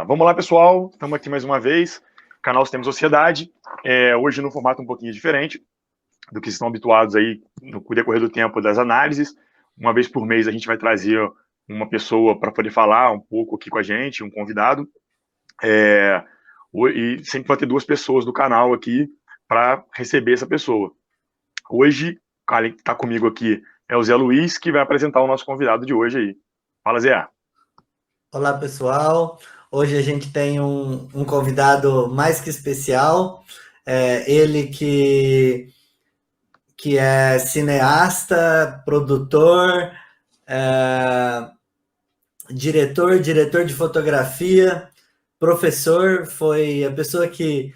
Vamos lá, pessoal. Estamos aqui mais uma vez. Canal Sistema Sociedade. Hoje num formato um pouquinho diferente do que estão habituados aí no decorrer do tempo das análises. Uma vez por mês a gente vai trazer uma pessoa para poder falar um pouco aqui com a gente, um convidado. E sempre vai ter duas pessoas do canal aqui para receber essa pessoa. Hoje, quem está comigo aqui é o Zé Luiz, que vai apresentar o nosso convidado de hoje aí. Fala, Zé. Olá, pessoal. Hoje a gente tem um convidado mais que especial. Ele que é cineasta, produtor, diretor de fotografia, professor, foi a pessoa que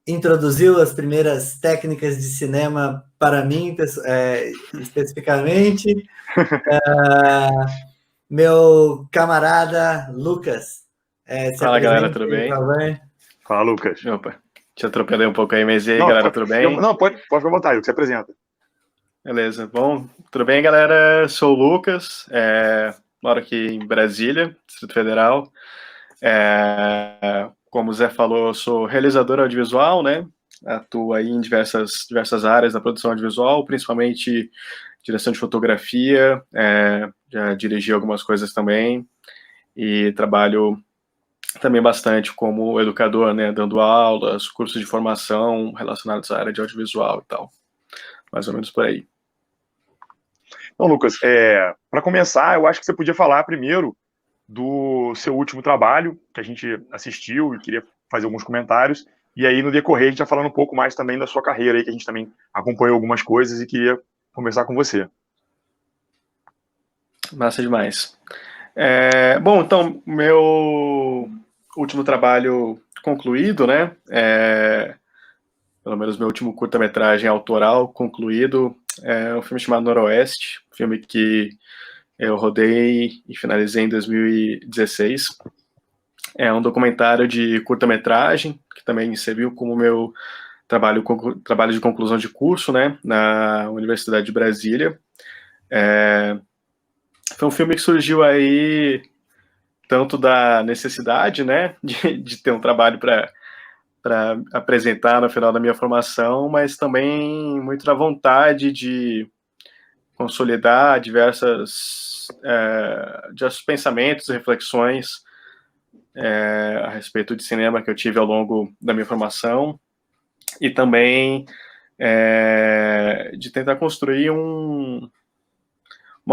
introduziu as primeiras técnicas de cinema para mim, especificamente. Meu camarada Lucas. Fala, galera, tudo bem? Por favor. Fala, Lucas. Opa, te atropelei um pouco aí, mas e aí, galera, tudo bem? Pode ficar à vontade, você apresenta. Beleza, bom, tudo bem, galera? Sou o Lucas, moro aqui em Brasília, Distrito Federal. Como o Zé falou, eu sou realizador audiovisual, né? Atuo aí em diversas áreas da produção audiovisual, principalmente direção de fotografia, já dirigi algumas coisas também, e trabalho também bastante como educador, né, dando aulas, cursos de formação relacionados à área de audiovisual e tal, mais ou menos por aí. Então, Lucas, para começar, eu acho que você podia falar primeiro do seu último trabalho, que a gente assistiu e queria fazer alguns comentários, e aí no decorrer a gente vai falando um pouco mais também da sua carreira aí, que a gente também acompanhou algumas coisas e queria conversar com você. Massa demais. Bom, então, meu último trabalho concluído, né, pelo menos meu último curta-metragem autoral concluído, é um filme chamado Noroeste, um filme que eu rodei e finalizei em 2016. É um documentário de curta-metragem, que também serviu como meu trabalho de conclusão de curso, né, na Universidade de Brasília. Foi um filme que surgiu aí tanto da necessidade, né, de ter um trabalho para apresentar no final da minha formação, mas também muito da vontade de consolidar diversos pensamentos e reflexões a respeito de cinema que eu tive ao longo da minha formação, e também de tentar construir uma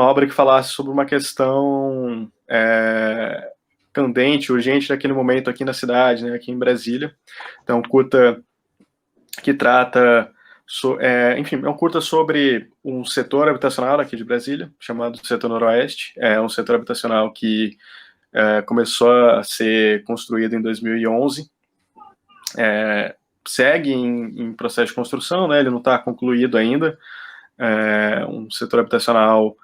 obra que falasse sobre uma questão candente, urgente daquele momento aqui na cidade, né, aqui em Brasília. Então, um curta que trata, enfim, é um curta sobre um setor habitacional aqui de Brasília, chamado Setor Noroeste. É um setor habitacional que começou a ser construído em 2011, segue em processo de construção, né, ele não está concluído ainda. Um setor habitacional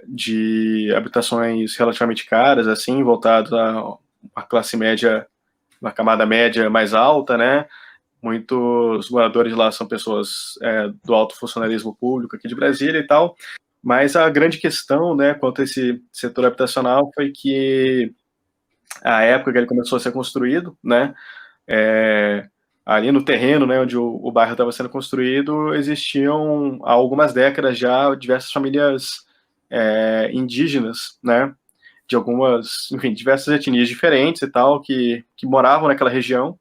de habitações relativamente caras, assim, voltado a uma classe média, uma camada média mais alta, né? Muitos moradores lá são pessoas do alto funcionalismo público aqui de Brasília e tal, mas a grande questão, né, quanto a esse setor habitacional foi que a época que ele começou a ser construído, né, ali no terreno, né, onde o bairro estava sendo construído, existiam há algumas décadas já diversas famílias indígenas, né, de algumas, enfim, diversas etnias diferentes e tal, que moravam naquela região,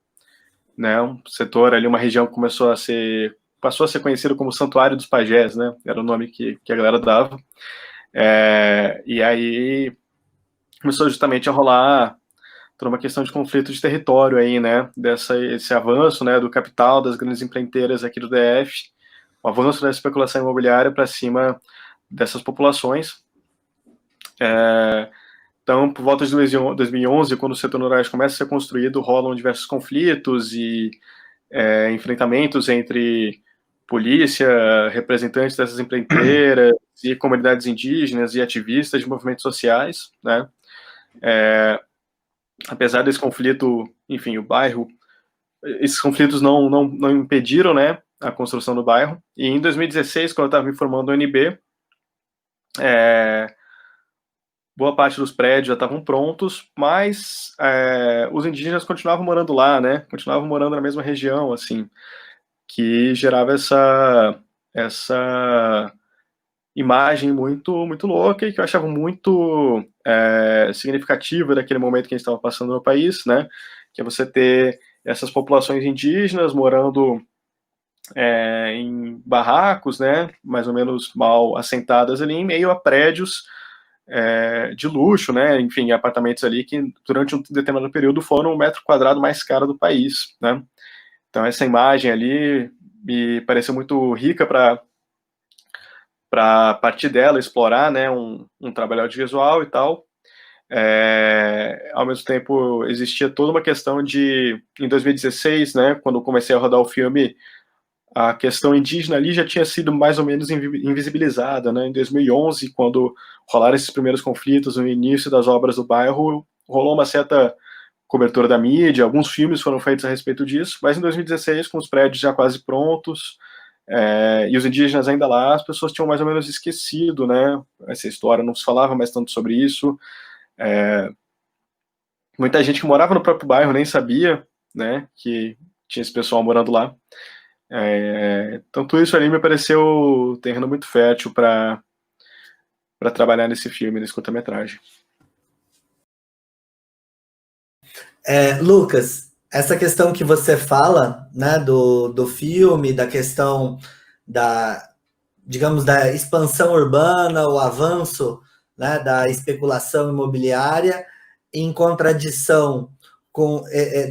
né, um setor ali, uma região que passou a ser conhecido como Santuário dos Pajés, né, era o nome que a galera dava, e aí começou justamente a rolar toda uma questão de conflito de território aí, né, esse avanço, né, do capital, das grandes empreiteiras aqui do DF, o avanço da especulação imobiliária para cima dessas populações. Então, por volta de 2011, quando o setor noroeste começa a ser construído, rolam diversos conflitos e enfrentamentos entre polícia, representantes dessas empreiteiras e comunidades indígenas e ativistas de movimentos sociais, né, apesar desse conflito, enfim, esses conflitos não impediram, né, a construção do bairro. E em 2016, quando eu estava me formando no UNB, boa parte dos prédios já estavam prontos, mas os indígenas continuavam morando lá, né? Continuavam morando na mesma região, assim, que gerava essa imagem muito, muito louca e que eu achava muito significativa daquele momento que a gente estava passando no país, né? Que é você ter essas populações indígenas morando em barracos, né? Mais ou menos mal assentadas ali, em meio a prédios de luxo, né? Enfim, apartamentos ali que durante um determinado período foram o metro quadrado mais caro do país, né? Então essa imagem ali me pareceu muito rica para partir dela explorar, né, um trabalho audiovisual e tal. Ao mesmo tempo, existia toda uma questão em 2016, né, quando eu comecei a rodar o filme, a questão indígena ali já tinha sido mais ou menos invisibilizada, né, em 2011, quando rolaram esses primeiros conflitos, no início das obras do bairro, rolou uma certa cobertura da mídia, alguns filmes foram feitos a respeito disso, mas em 2016, com os prédios já quase prontos, e os indígenas ainda lá, as pessoas tinham mais ou menos esquecido, né, essa história, não se falava mais tanto sobre isso, muita gente que morava no próprio bairro nem sabia, né, que tinha esse pessoal morando lá, então tudo isso ali me pareceu terreno muito fértil para trabalhar nesse filme, nesse curta-metragem. Lucas, essa questão que você fala, né, do filme, da questão digamos, da expansão urbana, o avanço, né, da especulação imobiliária, em contradição com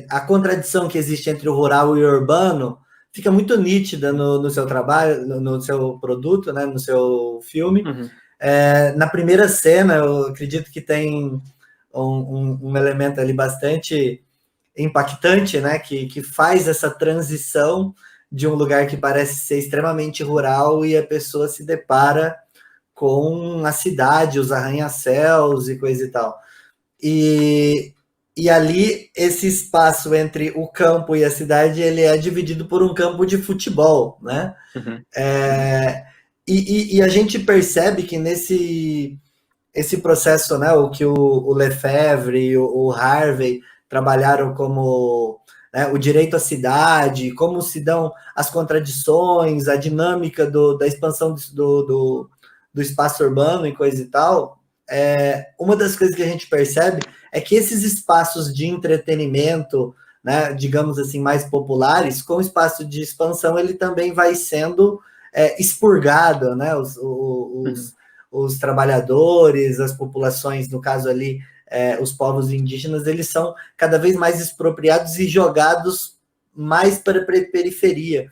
a contradição que existe entre o rural e o urbano, fica muito nítida no seu trabalho, no seu produto, né, no seu filme. Uhum. Na primeira cena, eu acredito que tem um elemento ali bastante impactante, né, que faz essa transição de um lugar que parece ser extremamente rural e a pessoa se depara com a cidade, os arranha-céus e coisa e tal. E ali, esse espaço entre o campo e a cidade, ele é dividido por um campo de futebol, né? Uhum. E a gente percebe que esse processo, né, o que o Lefebvre e o Harvey trabalharam como, né, o direito à cidade, como se dão as contradições, a dinâmica da expansão do espaço urbano e coisa e tal. Uma das coisas que a gente percebe é que esses espaços de entretenimento, né, digamos assim, mais populares, com o espaço de expansão, ele também vai sendo expurgado, né, os trabalhadores, as populações, no caso ali, os povos indígenas, eles são cada vez mais expropriados e jogados mais para a periferia.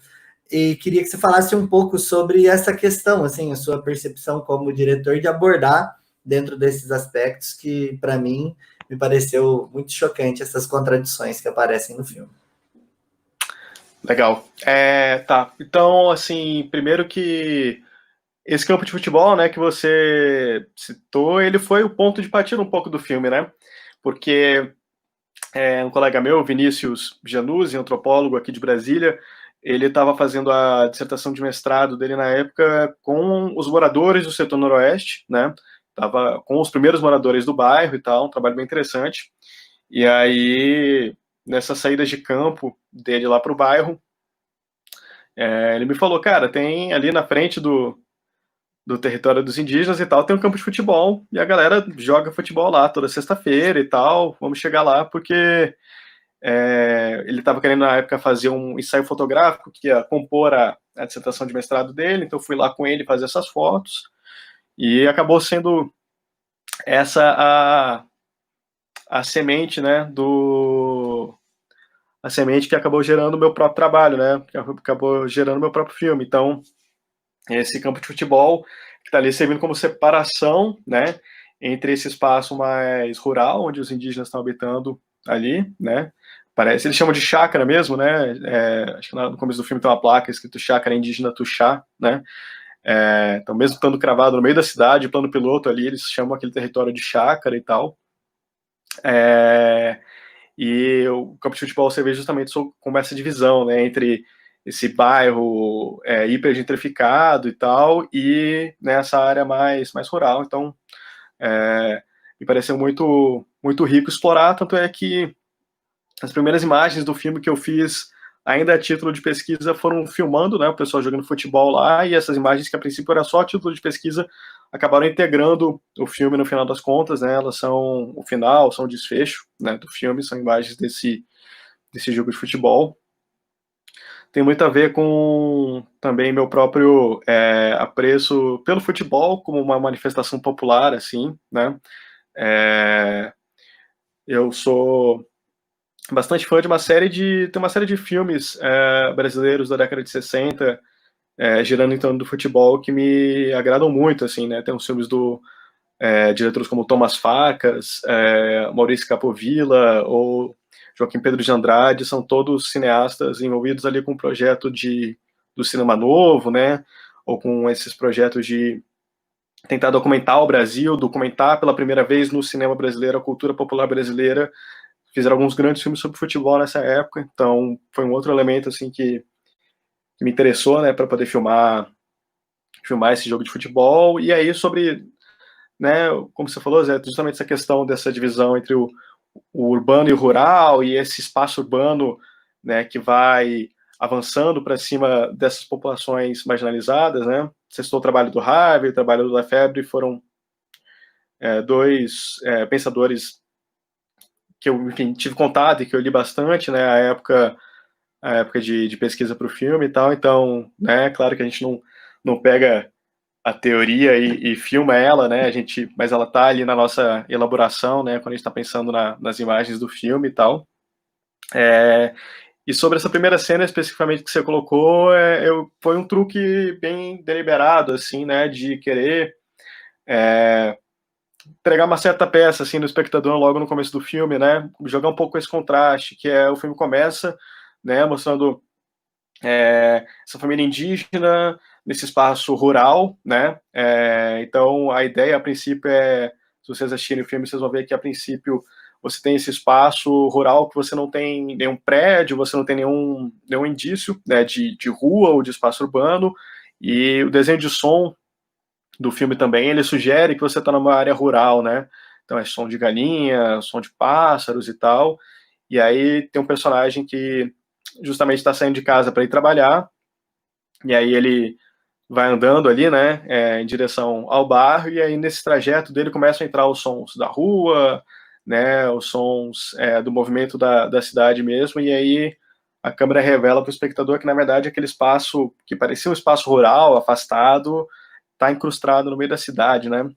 E queria que você falasse um pouco sobre essa questão, assim, a sua percepção como diretor de abordar dentro desses aspectos que, para mim, me pareceu muito chocante, essas contradições que aparecem no filme. Legal. Tá. Então, assim, primeiro que esse campo de futebol, né, que você citou, ele foi o ponto de partida um pouco do filme, né? Porque um colega meu, Vinícius Januzzi, antropólogo aqui de Brasília, ele estava fazendo a dissertação de mestrado dele na época com os moradores do setor noroeste, né? Tava com os primeiros moradores do bairro e tal, um trabalho bem interessante. E aí, nessas saídas de campo dele lá para o bairro, ele me falou, cara, tem ali na frente do território dos indígenas e tal, tem um campo de futebol, e a galera joga futebol lá toda sexta-feira e tal, vamos chegar lá, porque ele estava querendo na época fazer um ensaio fotográfico que ia compor a dissertação de mestrado dele, então eu fui lá com ele fazer essas fotos, e acabou sendo essa a semente, né, a semente que acabou gerando o meu próprio trabalho, né, que acabou gerando o meu próprio filme. Então, esse campo de futebol que está ali servindo como separação, né, entre esse espaço mais rural, onde os indígenas estão habitando ali, né, parece, eles chamam de chácara mesmo, né, acho que no começo do filme tem uma placa escrito chácara indígena Tuxá, né, então mesmo estando cravado no meio da cidade, plano piloto ali, eles chamam aquele território de chácara e tal, e o campo de futebol você vê justamente como essa divisão, né, entre esse bairro hiper gentrificado e tal, e nessa área mais rural. Então, me pareceu muito, muito rico explorar, tanto é que as primeiras imagens do filme que eu fiz, ainda a título de pesquisa, foram filmando, né, o pessoal jogando futebol lá, e essas imagens que a princípio era só a título de pesquisa, acabaram integrando o filme no final das contas, né, elas são o final, são o desfecho, né, do filme, são imagens desse jogo de futebol. Tem muito a ver com também meu próprio apreço pelo futebol como uma manifestação popular, assim, né, eu sou bastante fã de tem uma série de filmes brasileiros da década de 60, girando em torno do futebol, que me agradam muito, assim, né, tem uns filmes do diretores como Thomas Farkas, Maurício Capovilla ou Joaquim Pedro de Andrade, são todos cineastas envolvidos ali com o projeto do cinema novo, né, ou com esses projetos de tentar documentar o Brasil, documentar pela primeira vez no cinema brasileiro a cultura popular brasileira. Fizeram alguns grandes filmes sobre futebol nessa época, então foi um outro elemento assim que me interessou, né, para poder filmar esse jogo de futebol. E aí sobre, né, como você falou, Zé, justamente essa questão dessa divisão entre o urbano e o rural, e esse espaço urbano, né, que vai avançando para cima dessas populações marginalizadas, né. Você citou o trabalho do Harvey, o trabalho do Lefebvre, foram dois pensadores que eu, enfim, tive contato e que eu li bastante, né, a época de pesquisa para o filme e tal. Então, né, claro que a gente não pega a teoria e filma ela, né, mas ela tá ali na nossa elaboração, né, quando a gente está pensando nas imagens do filme e tal. E sobre essa primeira cena especificamente que você colocou, foi um truque bem deliberado, assim, né, de querer entregar uma certa peça, assim, no espectador logo no começo do filme, né, jogar um pouco esse contraste, que o filme começa, né, mostrando essa família indígena nesse espaço rural, né, então a ideia a princípio se vocês assistirem o filme, vocês vão ver que a princípio você tem esse espaço rural que você não tem nenhum prédio, você não tem nenhum indício, né, de rua ou de espaço urbano, e o desenho de som do filme também, ele sugere que você está numa área rural, né, então é som de galinha, som de pássaros e tal, e aí tem um personagem que justamente está saindo de casa para ir trabalhar, e aí ele vai andando ali, né, em direção ao bairro, e aí nesse trajeto dele começam a entrar os sons da rua, né, os sons do movimento da cidade mesmo, e aí a câmera revela para o espectador que, na verdade, aquele espaço que parecia um espaço rural, afastado, está incrustado no meio da cidade, né.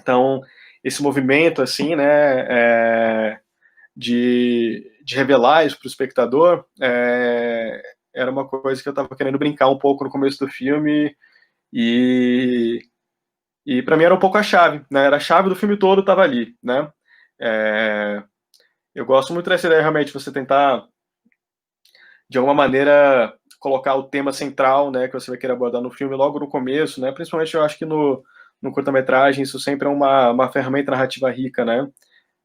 Então, esse movimento, assim, né, de revelar isso para o espectador, era uma coisa que eu estava querendo brincar um pouco no começo do filme, e para mim era um pouco a chave, né? Era a chave do filme todo, estava ali, né? Eu gosto muito dessa ideia, realmente, você tentar, de alguma maneira, colocar o tema central, né, que você vai querer abordar no filme logo no começo, né? Principalmente, eu acho que no curta-metragem isso sempre é uma ferramenta narrativa rica, né?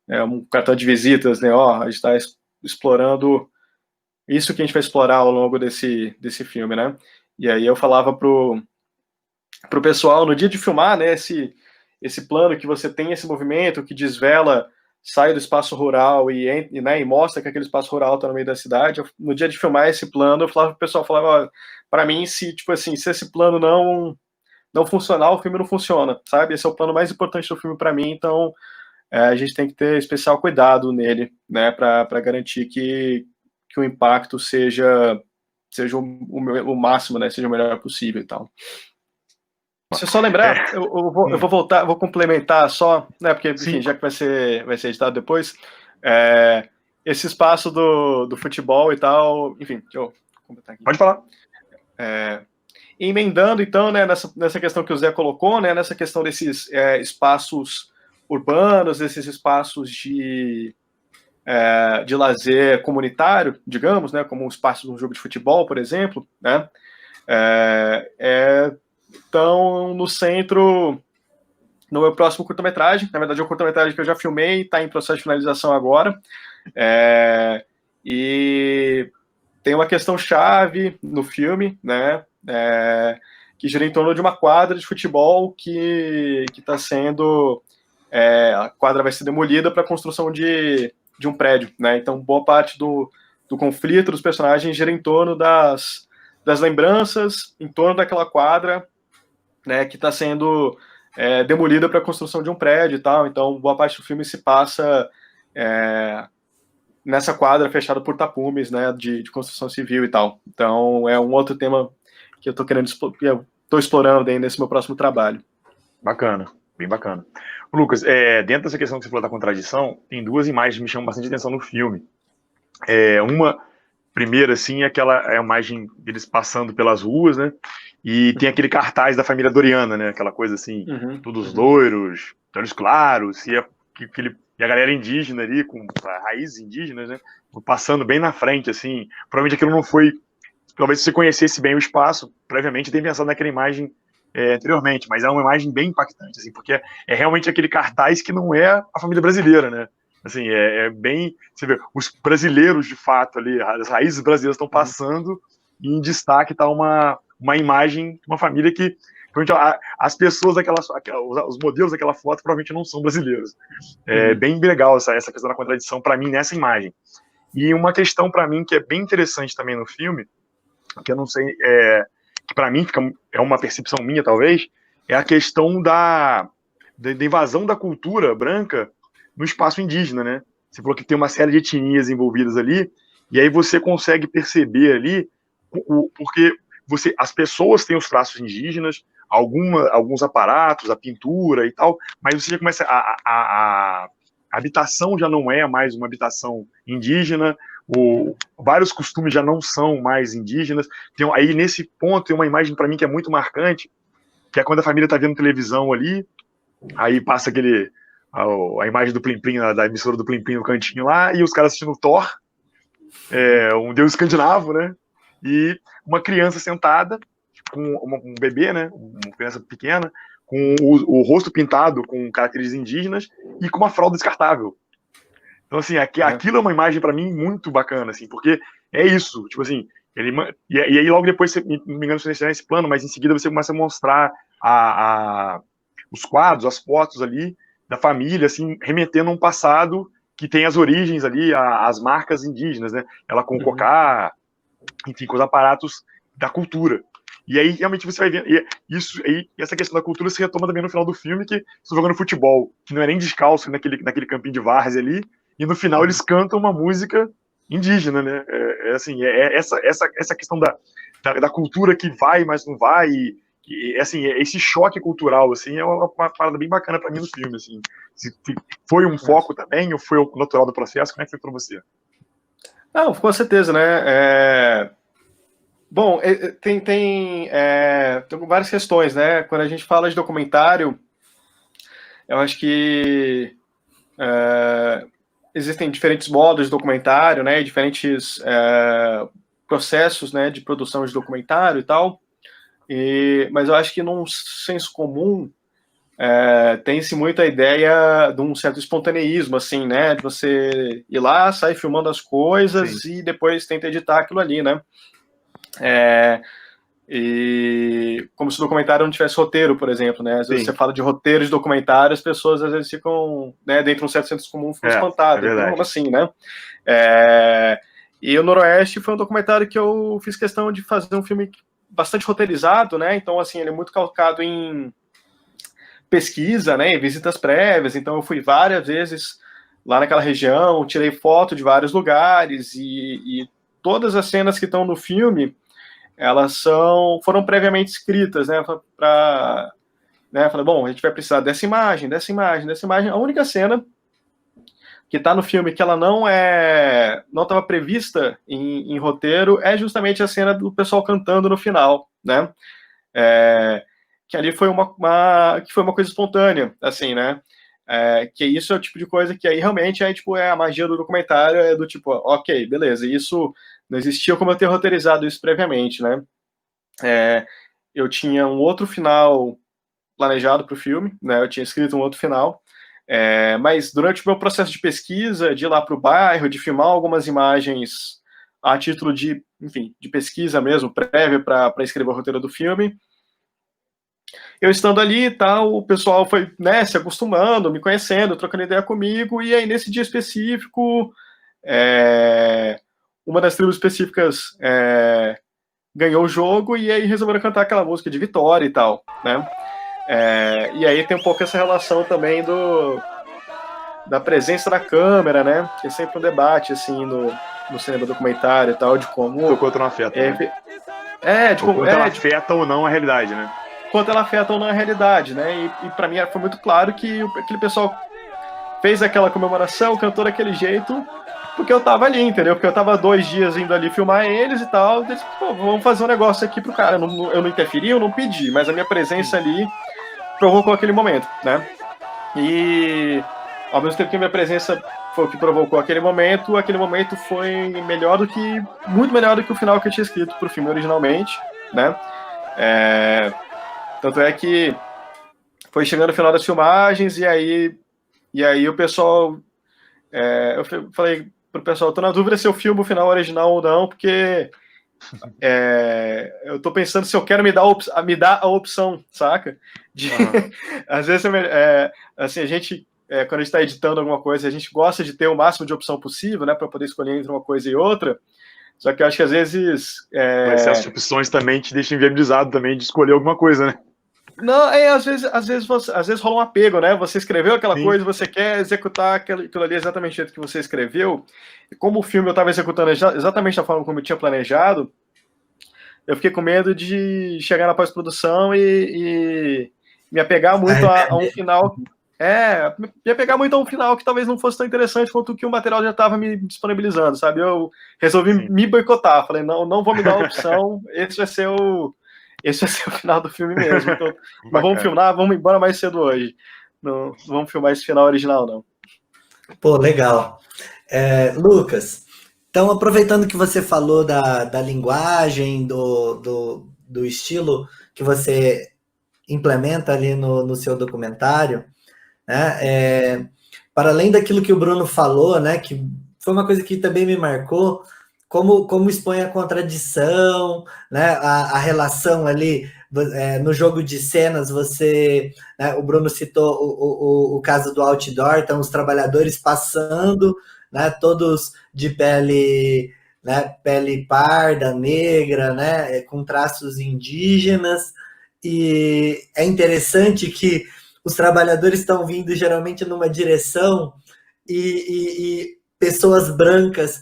Um cartão de visitas, né? Ó, a gente está explorando isso que a gente vai explorar ao longo desse filme, né? E aí eu falava pro pessoal no dia de filmar, né, esse plano que você tem esse movimento que desvela, sai do espaço rural e mostra que aquele espaço rural está no meio da cidade. No dia de filmar esse plano, eu falava pro pessoal, para mim, se esse plano não funcionar, o filme não funciona, sabe? Esse é o plano mais importante do filme para mim, então a gente tem que ter especial cuidado nele, né, para garantir que o impacto seja o máximo, né, seja o melhor possível e tal. Deixa eu só lembrar, eu vou voltar, vou complementar só, né, porque, enfim, já que vai ser editado depois, esse espaço do futebol e tal, enfim, deixa eu completar aqui. Pode falar. Emendando, então, né, nessa questão que o Zé colocou, né, nessa questão desses espaços urbanos, desses espaços de lazer comunitário, digamos, né, como um espaço de um jogo de futebol, por exemplo, né, estão no centro no meu próximo curta-metragem. Na verdade, é um curta-metragem que eu já filmei, está em processo de finalização agora, e tem uma questão chave no filme, né, que gira em torno de uma quadra de futebol que está sendo a quadra vai ser demolida para a construção de um prédio, né? Então, boa parte do conflito dos personagens gira em torno das lembranças, em torno daquela quadra, né, que está sendo demolida para a construção de um prédio e tal. Então, boa parte do filme se passa nessa quadra fechada por tapumes, né, de construção civil e tal. Então, é um outro tema que eu estou explorando aí nesse meu próximo trabalho. Bacana, bem bacana. Lucas, dentro dessa questão que você falou da contradição, tem duas imagens que me chamam bastante atenção no filme. Uma primeira, assim, é aquela imagem deles passando pelas ruas, né? E tem aquele cartaz da família Doriana, né? Aquela coisa assim, todos loiros, olhos claros, e a galera indígena ali, com raízes indígenas, né? Passando bem na frente, assim. Provavelmente aquilo não foi... Talvez se você conhecesse bem o espaço, previamente, tem pensado naquela imagem anteriormente, mas é uma imagem bem impactante, assim, porque é realmente aquele cartaz que não é a família brasileira, né? Assim, bem... Você vê, os brasileiros, de fato, ali, as raízes brasileiras estão passando, e em destaque está uma imagem de uma família que as pessoas os modelos daquela foto provavelmente não são brasileiros. Bem legal essa questão da contradição para mim nessa imagem. E uma questão para mim que é bem interessante também no filme, que eu não sei, que para mim é uma percepção minha talvez, é a questão da invasão da cultura branca no espaço indígena, né? Você falou que tem uma série de etnias envolvidas ali, e aí você consegue perceber ali, porque as pessoas têm os traços indígenas, alguns aparatos, a pintura e tal, mas você já começa a habitação já não é mais uma habitação indígena, vários costumes já não são mais indígenas. Aí nesse ponto tem uma imagem para mim que é muito marcante, que é quando a família está vendo televisão ali, aí passa a imagem do Plim Plim, da emissora do Plim Plim no cantinho lá, e os caras assistindo Thor, um deus escandinavo, né? E uma criança sentada, com um bebê, né? Uma criança pequena, com o rosto pintado com caracteres indígenas e com uma fralda descartável. Então, assim, aquilo é uma imagem para mim muito bacana, assim, porque é isso, tipo assim, e aí logo depois, não me engano se esse plano, mas em seguida você começa a mostrar os quadros, as fotos ali da família, assim, remetendo a um passado que tem as origens ali, as marcas indígenas, né? Ela com o cocá, enfim, com os aparatos da cultura. E aí, realmente, você vai ver. E essa questão da cultura se retoma também no final do filme, que estão jogando futebol, que não é nem descalço naquele campinho de várzea ali, e no final eles cantam uma música indígena, né? Essa questão da cultura que vai, mas não vai, assim, esse choque cultural, assim, é uma parada bem bacana para mim no filme, assim. Se foi um foco também, ou foi o natural do processo, como é que foi para você? Não, com certeza, né? Bom, tem várias questões, né? Quando a gente fala de documentário, eu acho que existem diferentes modos de documentário, né? Diferentes processos, né, de produção de documentário e tal. Mas eu acho que num senso comum tem-se muito a ideia de um certo espontaneísmo, assim, né? De você ir lá, sair filmando as coisas e depois tenta editar aquilo ali, né? E como se o documentário não tivesse roteiro, por exemplo, né? Às vezes você fala de roteiro de documentário, as pessoas às vezes ficam, né, dentro de um certo senso comum, ficam espantadas. Então, como assim, né? E o Noroeste foi um documentário que eu fiz questão de fazer um filme bastante roteirizado, né? Então, assim, ele é muito calcado em pesquisa, né? Em visitas prévias. Então, eu fui várias vezes lá naquela região, tirei foto de vários lugares e todas as cenas que estão no filme, elas foram previamente escritas, né? Falei, bom, a gente vai precisar dessa imagem. A única cena que está no filme que ela não estava prevista em roteiro é justamente a cena do pessoal cantando no final, né? Que ali foi que foi uma coisa espontânea, assim, né? Que isso é o tipo de coisa que aí realmente é a magia do documentário, é do tipo, ok, beleza, isso não existia como eu ter roteirizado isso previamente, né? Eu tinha um outro final planejado para o filme, né? Eu tinha escrito um outro final, mas durante o meu processo de pesquisa, de ir lá para o bairro, de filmar algumas imagens a título de, enfim, de pesquisa mesmo, prévia para escrever o roteiro do filme, eu estando ali e tal, o pessoal foi, né, se acostumando, me conhecendo, trocando ideia comigo, e aí nesse dia específico, uma das tribos específicas ganhou o jogo, e aí resolveram cantar aquela música de vitória e tal, né? E aí tem um pouco essa relação também da presença da câmera, né? Que é sempre um debate, assim, no cinema documentário e tal, de como... O quanto não afeta, né? de como... ela afeta ou não a realidade, né? Quanto ela afeta ou não a realidade, né? E pra mim foi muito claro que aquele pessoal fez aquela comemoração, cantou daquele jeito, porque eu tava ali, entendeu? Porque eu tava 2 dias indo ali filmar eles e tal, eles, pô, vamos fazer um negócio aqui pro cara. Eu não interferi, eu não pedi, mas a minha presença ali provocou aquele momento, né? E ao mesmo tempo que a minha presença foi o que provocou aquele momento foi muito melhor do que o final que eu tinha escrito pro filme originalmente, né? Tanto é que foi chegando o final das filmagens e aí o pessoal, eu falei pro pessoal, tô na dúvida se eu filmo o final original ou não, porque eu tô pensando se eu quero me dar a opção, saca? Às vezes, assim, a gente, quando a gente tá editando alguma coisa, a gente gosta de ter o máximo de opção possível, né, para poder escolher entre uma coisa e outra, só que eu acho que às vezes... O excesso de opções também te deixa inviabilizado também de escolher alguma coisa, né? Não, às vezes rola um apego, né? Você escreveu aquela coisa, você quer executar aquilo ali exatamente do jeito que você escreveu. E como o filme eu estava executando exatamente da forma como eu tinha planejado, eu fiquei com medo de chegar na pós-produção e me apegar muito a um final. Me apegar muito a um final que talvez não fosse tão interessante quanto o que o material já estava me disponibilizando, sabe? Eu resolvi me boicotar. Falei, não vou me dar a opção, esse vai ser o final do filme mesmo. Então, não vamos filmar, vamos embora mais cedo hoje. Não vamos filmar esse final original, não. Pô, legal. Lucas, então, aproveitando que você falou da linguagem, do estilo que você implementa ali no seu documentário, né, para além daquilo que o Bruno falou, né, que foi uma coisa que também me marcou, como expõe a contradição, né, a relação ali, no jogo de cenas, né, o Bruno citou o caso do outdoor, então os trabalhadores passando, né, todos de pele, né, pele parda, negra, né, com traços indígenas, e é interessante que os trabalhadores estão vindo geralmente numa direção e pessoas brancas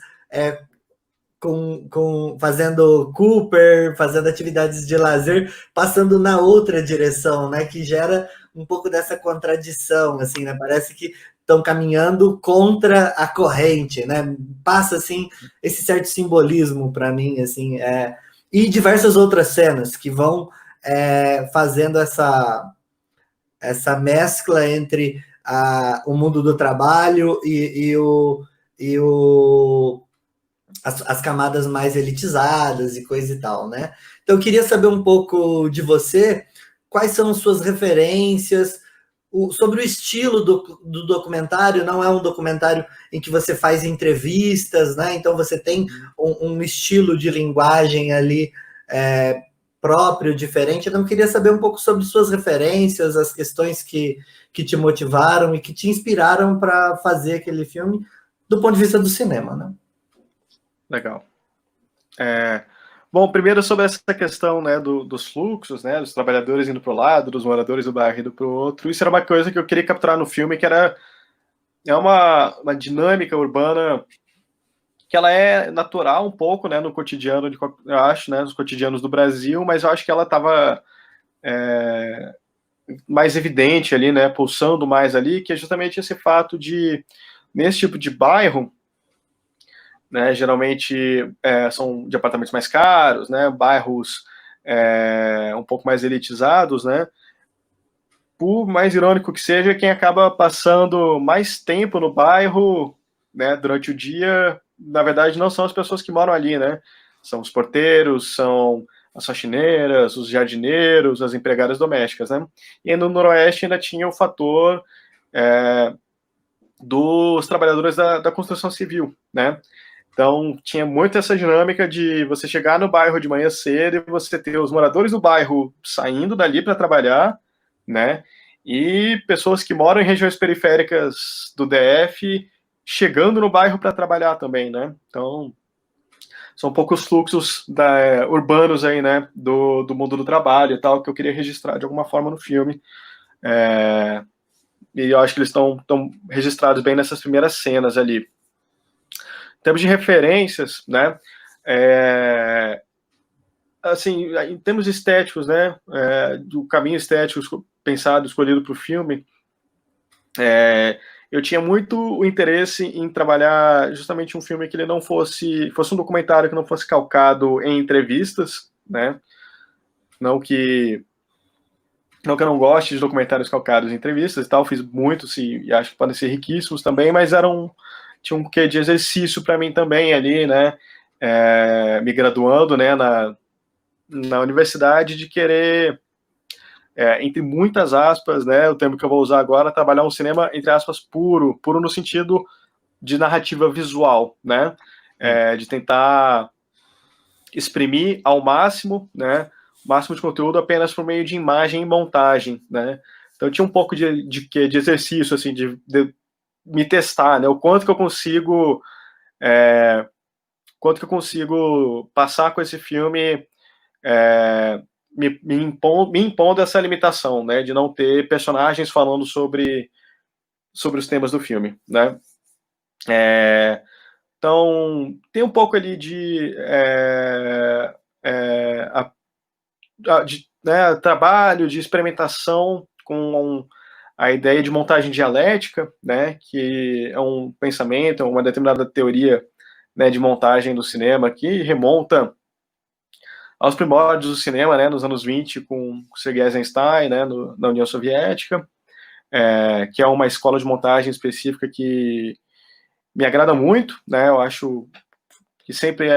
fazendo Cooper, fazendo atividades de lazer, passando na outra direção, né? Que gera um pouco dessa contradição, assim, né? Parece que estão caminhando contra a corrente, né? Passa, assim, esse certo simbolismo para mim, assim, e diversas outras cenas que vão fazendo essa mescla entre o mundo do trabalho e as camadas mais elitizadas e coisa e tal, né? Então, eu queria saber um pouco de você, quais são suas referências, sobre o estilo do documentário. Não é um documentário em que você faz entrevistas, né? Então, você tem um estilo de linguagem ali próprio, diferente. Então, eu queria saber um pouco sobre suas referências, as questões que te motivaram e que te inspiraram para fazer aquele filme, do ponto de vista do cinema, né? Legal. Bom, primeiro sobre essa questão, né, dos fluxos, né, dos trabalhadores indo para o lado, dos moradores do bairro indo para o outro. Isso era uma coisa que eu queria capturar no filme, que é uma dinâmica urbana que ela é natural um pouco, né, no cotidiano, eu acho, né, nos cotidianos do Brasil, mas eu acho que ela estava mais evidente ali, né, pulsando mais ali, que é justamente esse fato de, nesse tipo de bairro, né, geralmente são de apartamentos mais caros, né, bairros um pouco mais elitizados, né, por mais irônico que seja, quem acaba passando mais tempo no bairro, né, durante o dia, na verdade não são as pessoas que moram ali, né, são os porteiros, são as faxineiras, os jardineiros, as empregadas domésticas, né, e no Noroeste ainda tinha o fator dos trabalhadores da construção civil, né. Então, tinha muito essa dinâmica de você chegar no bairro de manhã cedo e você ter os moradores do bairro saindo dali para trabalhar, né? E pessoas que moram em regiões periféricas do DF chegando no bairro para trabalhar também, né? Então, são poucos fluxos urbanos aí, né, do mundo do trabalho e tal, que eu queria registrar de alguma forma no filme. E eu acho que eles estão registrados bem nessas primeiras cenas ali. Em termos de referências, né, assim, em termos estéticos, né, do caminho estético pensado, escolhido para o filme, eu tinha muito o interesse em trabalhar justamente um filme que ele não fosse um documentário que não fosse calcado em entrevistas, né? Não que eu não goste de documentários calcados em entrevistas e tal, fiz muitos e acho que podem ser riquíssimos também, mas tinha um quê de exercício para mim também ali, né? Me graduando, né, na universidade, de querer, entre muitas aspas, né, o termo que eu vou usar agora, trabalhar um cinema, entre aspas, puro no sentido de narrativa visual, né, de tentar exprimir ao máximo, né, o máximo de conteúdo apenas por meio de imagem e montagem, né. Então eu tinha um pouco de exercício, assim, de me testar, né, o quanto que eu consigo passar com esse filme, me impondo essa limitação, né, de não ter personagens falando sobre os temas do filme, né. Então, tem um pouco ali de trabalho, de experimentação com a ideia de montagem dialética, né, que é um pensamento, uma determinada teoria, né, de montagem do cinema que remonta aos primórdios do cinema, né, nos anos 20, com Sergei Eisenstein, né, na União Soviética, que é uma escola de montagem específica que me agrada muito, né, eu acho que sempre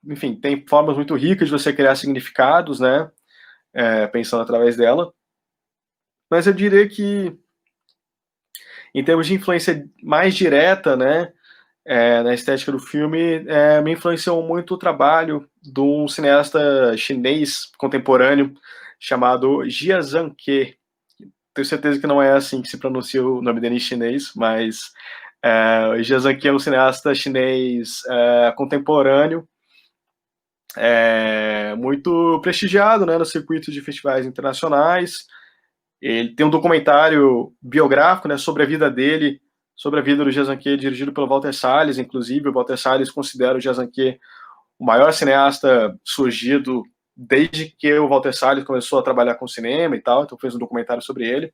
enfim, tem formas muito ricas de você criar significados, né, pensando através dela. Mas eu diria que, em termos de influência mais direta, né, na estética do filme, me influenciou muito o trabalho de um cineasta chinês contemporâneo chamado Jia Zhangke. Tenho certeza que não é assim que se pronuncia o nome dele em chinês, mas o Jia Zhangke é um cineasta chinês contemporâneo, muito prestigiado, né, no circuito de festivais internacionais. Ele tem um documentário biográfico, né, sobre a vida dele, sobre a vida do Jia Zhangke, dirigido pelo Walter Salles, inclusive. O Walter Salles considera o Jia Zhangke o maior cineasta surgido desde que o Walter Salles começou a trabalhar com cinema e tal, então fez um documentário sobre ele.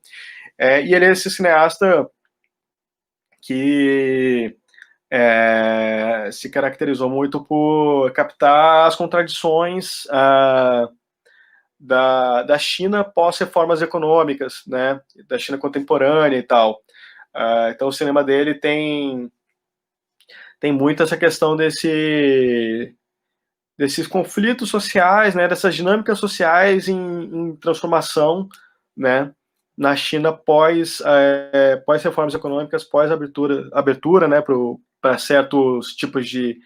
E ele é esse cineasta que se caracterizou muito por captar as contradições da China pós-reformas econômicas, né, da China contemporânea e tal. Então o cinema dele tem muito essa questão desses conflitos sociais, né, dessas dinâmicas sociais em transformação, né, na China pós-reformas econômicas, pós-abertura, né, para certos tipos de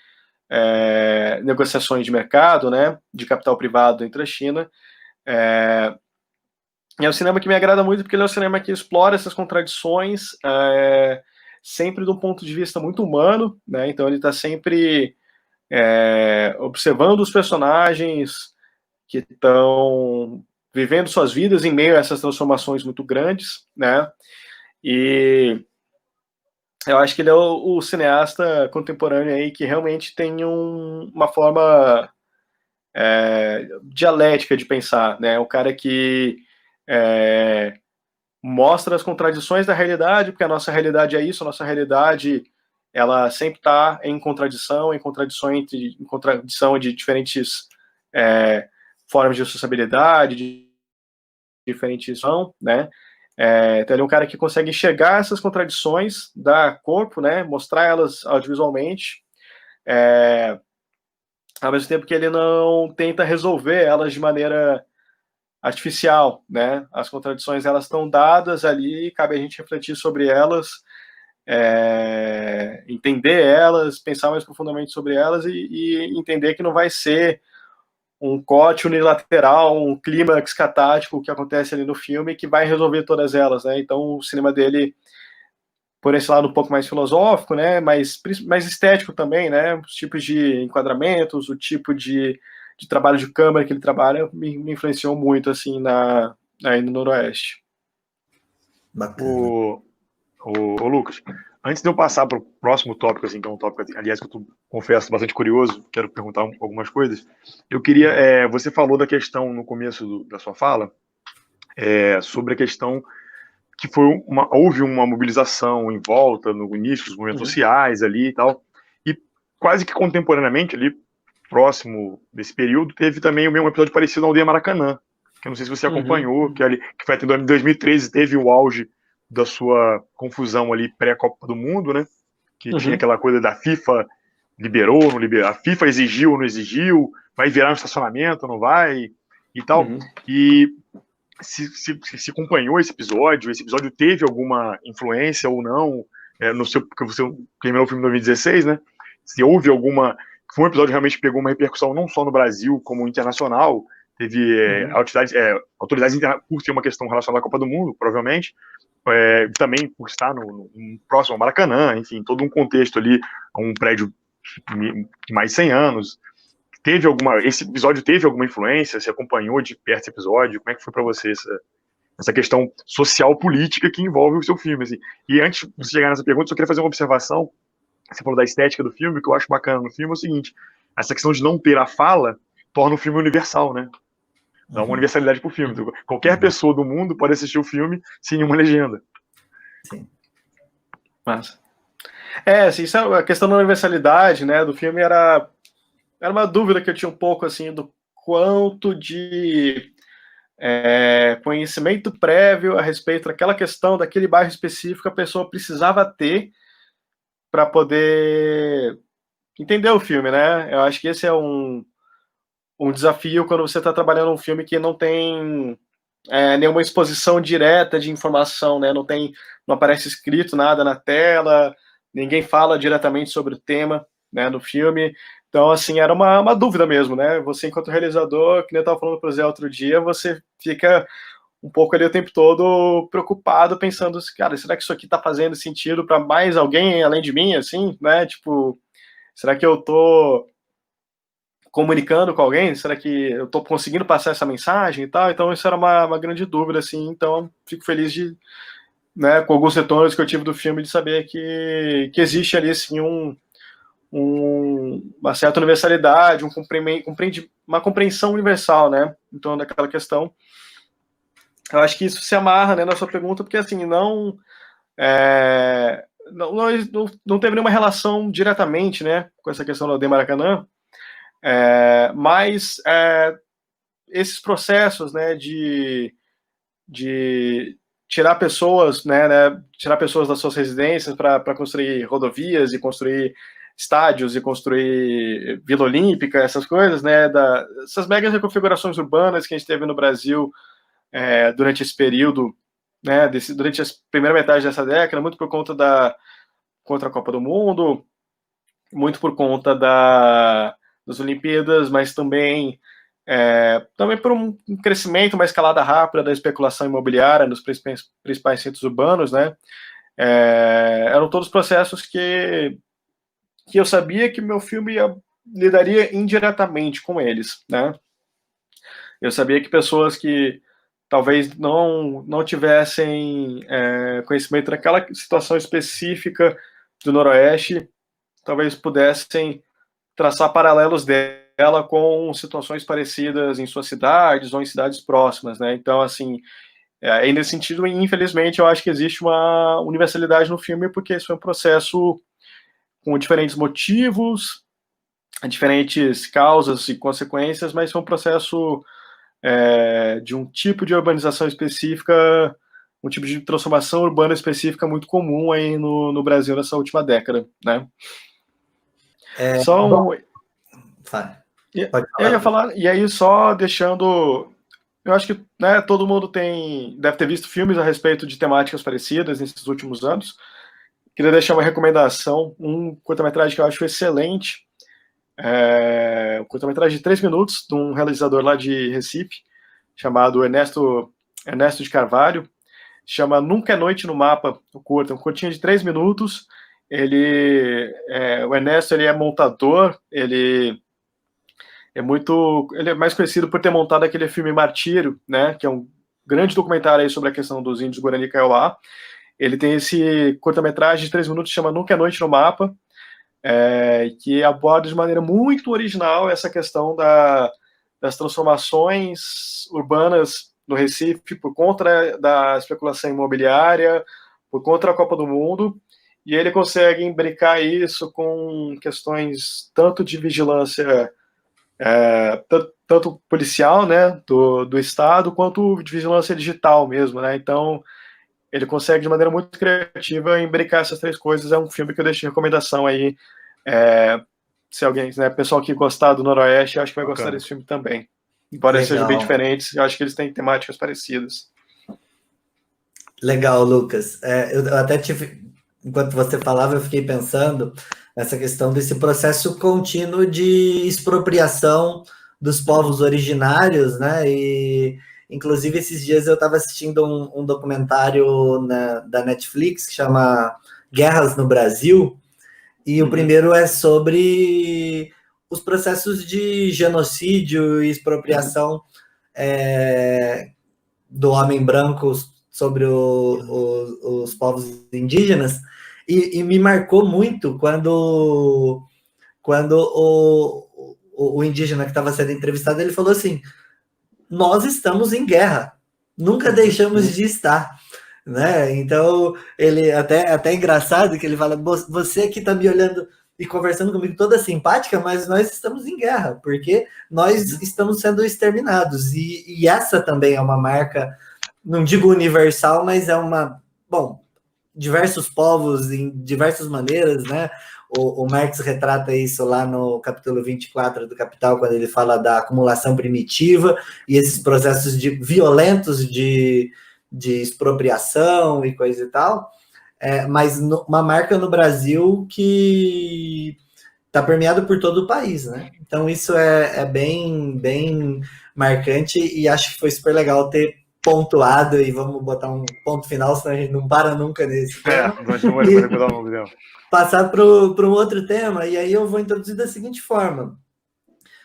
negociações de mercado, né, de capital privado entre a China. É um cinema que me agrada muito porque ele é um cinema que explora essas contradições sempre de um ponto de vista muito humano, né? Então ele está sempre observando os personagens que estão vivendo suas vidas em meio a essas transformações muito grandes, né? E eu acho que ele é o cineasta contemporâneo aí que realmente tem uma forma dialética de pensar, né? O cara que mostra as contradições da realidade, porque a nossa realidade é isso, a nossa realidade ela sempre está em contradição de diferentes formas de sociabilidade, de diferentes, né? Então ele é um cara que consegue enxergar essas contradições, dar corpo, né? Mostrar elas audiovisualmente, ao mesmo tempo que ele não tenta resolver elas de maneira artificial, né? As contradições elas estão dadas ali, cabe a gente refletir sobre elas, entender elas, pensar mais profundamente sobre elas e entender que não vai ser um corte unilateral, um clímax catático que acontece ali no filme que vai resolver todas elas, né? Então o cinema dele, por esse lado um pouco mais filosófico, né? Mais estético também, né? Os tipos de enquadramentos, o tipo de trabalho de câmera que ele trabalha me influenciou muito assim aí no Noroeste. Bacana. Ô, Lucas, antes de eu passar para o próximo tópico, assim, que é um tópico, aliás, que eu confesso, bastante curioso, quero perguntar algumas coisas. Eu queria, você falou da questão no começo da sua fala, sobre a questão que houve uma mobilização em volta, no início dos movimentos sociais ali e tal, e quase que contemporaneamente ali, próximo desse período, teve também um episódio parecido na Aldeia Maracanã, que eu não sei se você acompanhou, que foi até em 2013, teve o auge da sua confusão ali pré-Copa do Mundo, né? Que tinha aquela coisa da FIFA liberou, não liberou, a FIFA exigiu, não exigiu, vai virar um estacionamento, não vai, e tal. E se acompanhou esse episódio teve alguma influência ou não, porque você terminou o filme em 2016, né? Se houve alguma. Foi um episódio que realmente pegou uma repercussão não só no Brasil, como internacional. Teve autoridades por ser uma questão relacionada à Copa do Mundo, provavelmente, também por estar no próximo ao Maracanã, enfim, todo um contexto ali, um prédio de mais de 100 anos. Esse episódio teve alguma influência? Você acompanhou de perto esse episódio? Como é que foi para você essa questão social-política que envolve o seu filme? Assim? E antes de você chegar nessa pergunta, eu só queria fazer uma observação. Você falou da estética do filme, o que eu acho bacana no filme é o seguinte: essa questão de não ter a fala torna o filme universal, né? Dá uma universalidade pro filme. Então, qualquer pessoa do mundo pode assistir o filme sem nenhuma legenda. Sim. Massa. Assim, a questão da universalidade, né, do filme era uma dúvida que eu tinha um pouco, assim, do quanto de conhecimento prévio a respeito daquela questão, daquele bairro específico, a pessoa precisava ter para poder entender o filme, né? Eu acho que esse é um desafio quando você está trabalhando um filme que não tem nenhuma exposição direta de informação, né? Não aparece escrito nada na tela, ninguém fala diretamente sobre o tema, né, no filme. Então, assim, era uma dúvida mesmo, né? Você, enquanto realizador, que nem eu estava falando para o Zé outro dia, você fica um pouco ali o tempo todo preocupado, pensando, cara, será que isso aqui está fazendo sentido para mais alguém além de mim, assim, né? Tipo, será que eu estou comunicando com alguém? Será que eu estou conseguindo passar essa mensagem e tal? Então, isso era uma grande dúvida, assim. Então, fico feliz né, com alguns retornos que eu tive do filme, de saber que existe ali, assim, uma certa universalidade, uma compreensão universal, né, em torno daquela questão. Eu acho que isso se amarra, né, na sua pergunta, porque, assim, não teve nenhuma relação diretamente, né, com essa questão do Maracanã, mas esses processos, né, de tirar pessoas, tirar pessoas das suas residências para construir rodovias e construir estádios e construir Vila Olímpica, essas coisas, né, essas megas reconfigurações urbanas que a gente teve no Brasil durante esse período, né, durante a primeira metade dessa década, muito por conta contra a Copa do Mundo, muito por conta das Olimpíadas, mas também por um crescimento, uma escalada rápida da especulação imobiliária nos principais centros urbanos, né? Eram todos processos que eu sabia que meu filme lidaria indiretamente com eles, né? Eu sabia que pessoas que talvez não tivessem conhecimento daquela situação específica do Noroeste, talvez pudessem traçar paralelos dela com situações parecidas em suas cidades ou em cidades próximas, né? Então, assim, aí nesse sentido, infelizmente, eu acho que existe uma universalidade no filme, porque isso é um processo com diferentes motivos, diferentes causas e consequências, mas foi um processo de um tipo de urbanização específica, um tipo de transformação urbana específica muito comum aí no Brasil nessa última década, né? Eu ia falar, e aí só deixando, eu acho que, né, todo mundo deve ter visto filmes a respeito de temáticas parecidas nesses últimos anos. Queria deixar uma recomendação, um curta-metragem que eu acho excelente, um curta-metragem de 3 minutos, de um realizador lá de Recife, chamado Ernesto de Carvalho, chama Nunca é Noite no Mapa, um curtinho de 3 minutos. O Ernesto, ele é montador, ele é mais conhecido por ter montado aquele filme Martírio, né, que é um grande documentário aí sobre a questão dos índios Guarani Kaiowá. Ele tem esse curta-metragem de 3 minutos, chama Nunca é Noite no Mapa, que aborda de maneira muito original essa questão das transformações urbanas no Recife por conta da especulação imobiliária, por conta da Copa do Mundo, e ele consegue imbricar isso com questões tanto de vigilância, tanto policial, né, do Estado, quanto de vigilância digital mesmo, né? Então, ele consegue de maneira muito criativa imbricar essas 3 coisas. É um filme que eu deixo de recomendação aí. Se alguém, né, pessoal que gostar do Noroeste, eu acho que vai gostar desse filme também. Embora eles sejam bem diferentes, eu acho que eles têm temáticas parecidas. Legal, Lucas. Eu até enquanto você falava, eu fiquei pensando nessa questão desse processo contínuo de expropriação dos povos originários, né? E inclusive esses dias eu estava assistindo um documentário da Netflix que chama Guerras no Brasil, e o primeiro é sobre os processos de genocídio e expropriação do homem branco sobre os povos indígenas, e me marcou muito quando o indígena que estava sendo entrevistado, ele falou assim: nós estamos em guerra, nunca deixamos de estar, né? Então, ele até engraçado que ele fala: você que está me olhando e conversando comigo toda simpática, mas nós estamos em guerra, porque nós estamos sendo exterminados, e essa também é uma marca, não digo universal, mas diversos povos em diversas maneiras, né? O Marx retrata isso lá no capítulo 24 do Capital, quando ele fala da acumulação primitiva e esses processos violentos de expropriação e coisa e tal, mas uma marca no Brasil que está permeada por todo o país, né? Então isso é bem, bem marcante, e acho que foi super legal ter pontuado, e vamos botar um ponto final, senão a gente não para nunca nesse tema. Passar para um outro tema, e aí eu vou introduzir da seguinte forma: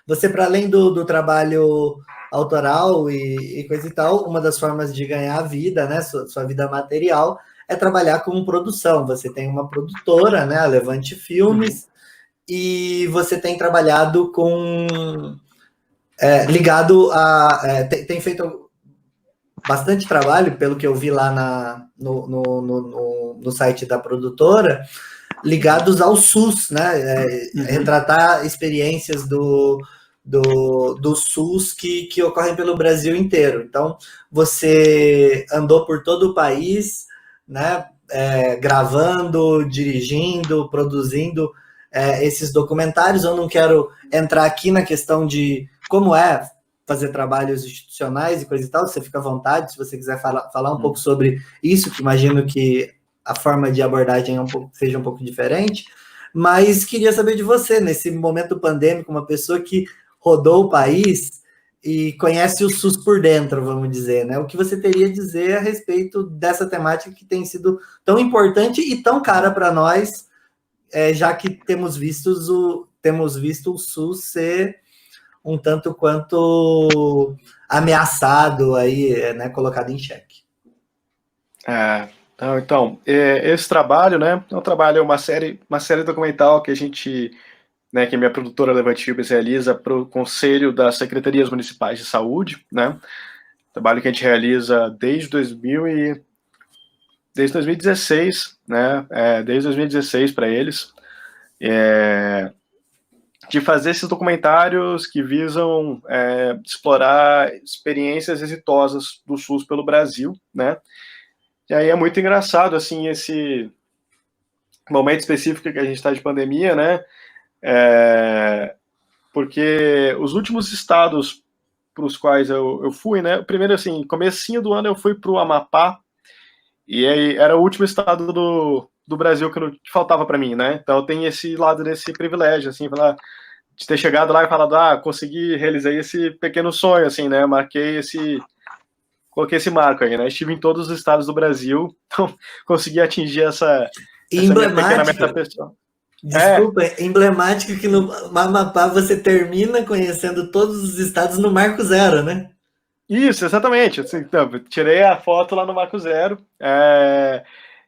você, para além do trabalho autoral e coisa e tal, uma das formas de ganhar vida, né, sua vida material, é trabalhar com produção. Você tem uma produtora, né, a Levante Filmes, e você tem trabalhado ligado tem feito bastante trabalho, pelo que eu vi lá no site da produtora, ligados ao SUS, né? Retratar experiências do SUS que ocorrem pelo Brasil inteiro. Então, você andou por todo o país, né? Gravando, dirigindo, produzindo esses documentários. Eu não quero entrar aqui na questão de como é fazer trabalhos institucionais e coisa e tal, você fica à vontade, se você quiser falar um pouco sobre isso, que imagino que a forma de abordagem seja um pouco diferente, mas queria saber de você, nesse momento pandêmico, uma pessoa que rodou o país e conhece o SUS por dentro, vamos dizer, né? O que você teria a dizer a respeito dessa temática que tem sido tão importante e tão cara para nós, já que temos visto o SUS ser um tanto quanto ameaçado aí, né, colocado em xeque. Então, esse trabalho, né, é um trabalho, uma série documental que a gente, né, que a minha produtora Levante Filmes realiza para o Conselho das Secretarias Municipais de Saúde, né, trabalho que a gente realiza desde 2016, né, desde 2016 para eles, de fazer esses documentários que visam explorar experiências exitosas do SUS pelo Brasil, né? E aí é muito engraçado, assim, esse momento específico que a gente está de pandemia, né? Porque os últimos estados para os quais eu fui, né? Primeiro, assim, comecinho do ano eu fui para o Amapá, e aí era o último estado do Brasil que faltava para mim, né? Então tem esse lado desse privilégio, assim, falar, de ter chegado lá e falado, consegui, realizei esse pequeno sonho, assim, né? Coloquei esse marco aí, né? Estive em todos os estados do Brasil, então consegui atingir essa minha pequena meta pessoal. Desculpa, emblemático que no Amapá você termina conhecendo todos os estados no Marco Zero, né? Isso, exatamente. Assim, então, tirei a foto lá no Marco Zero,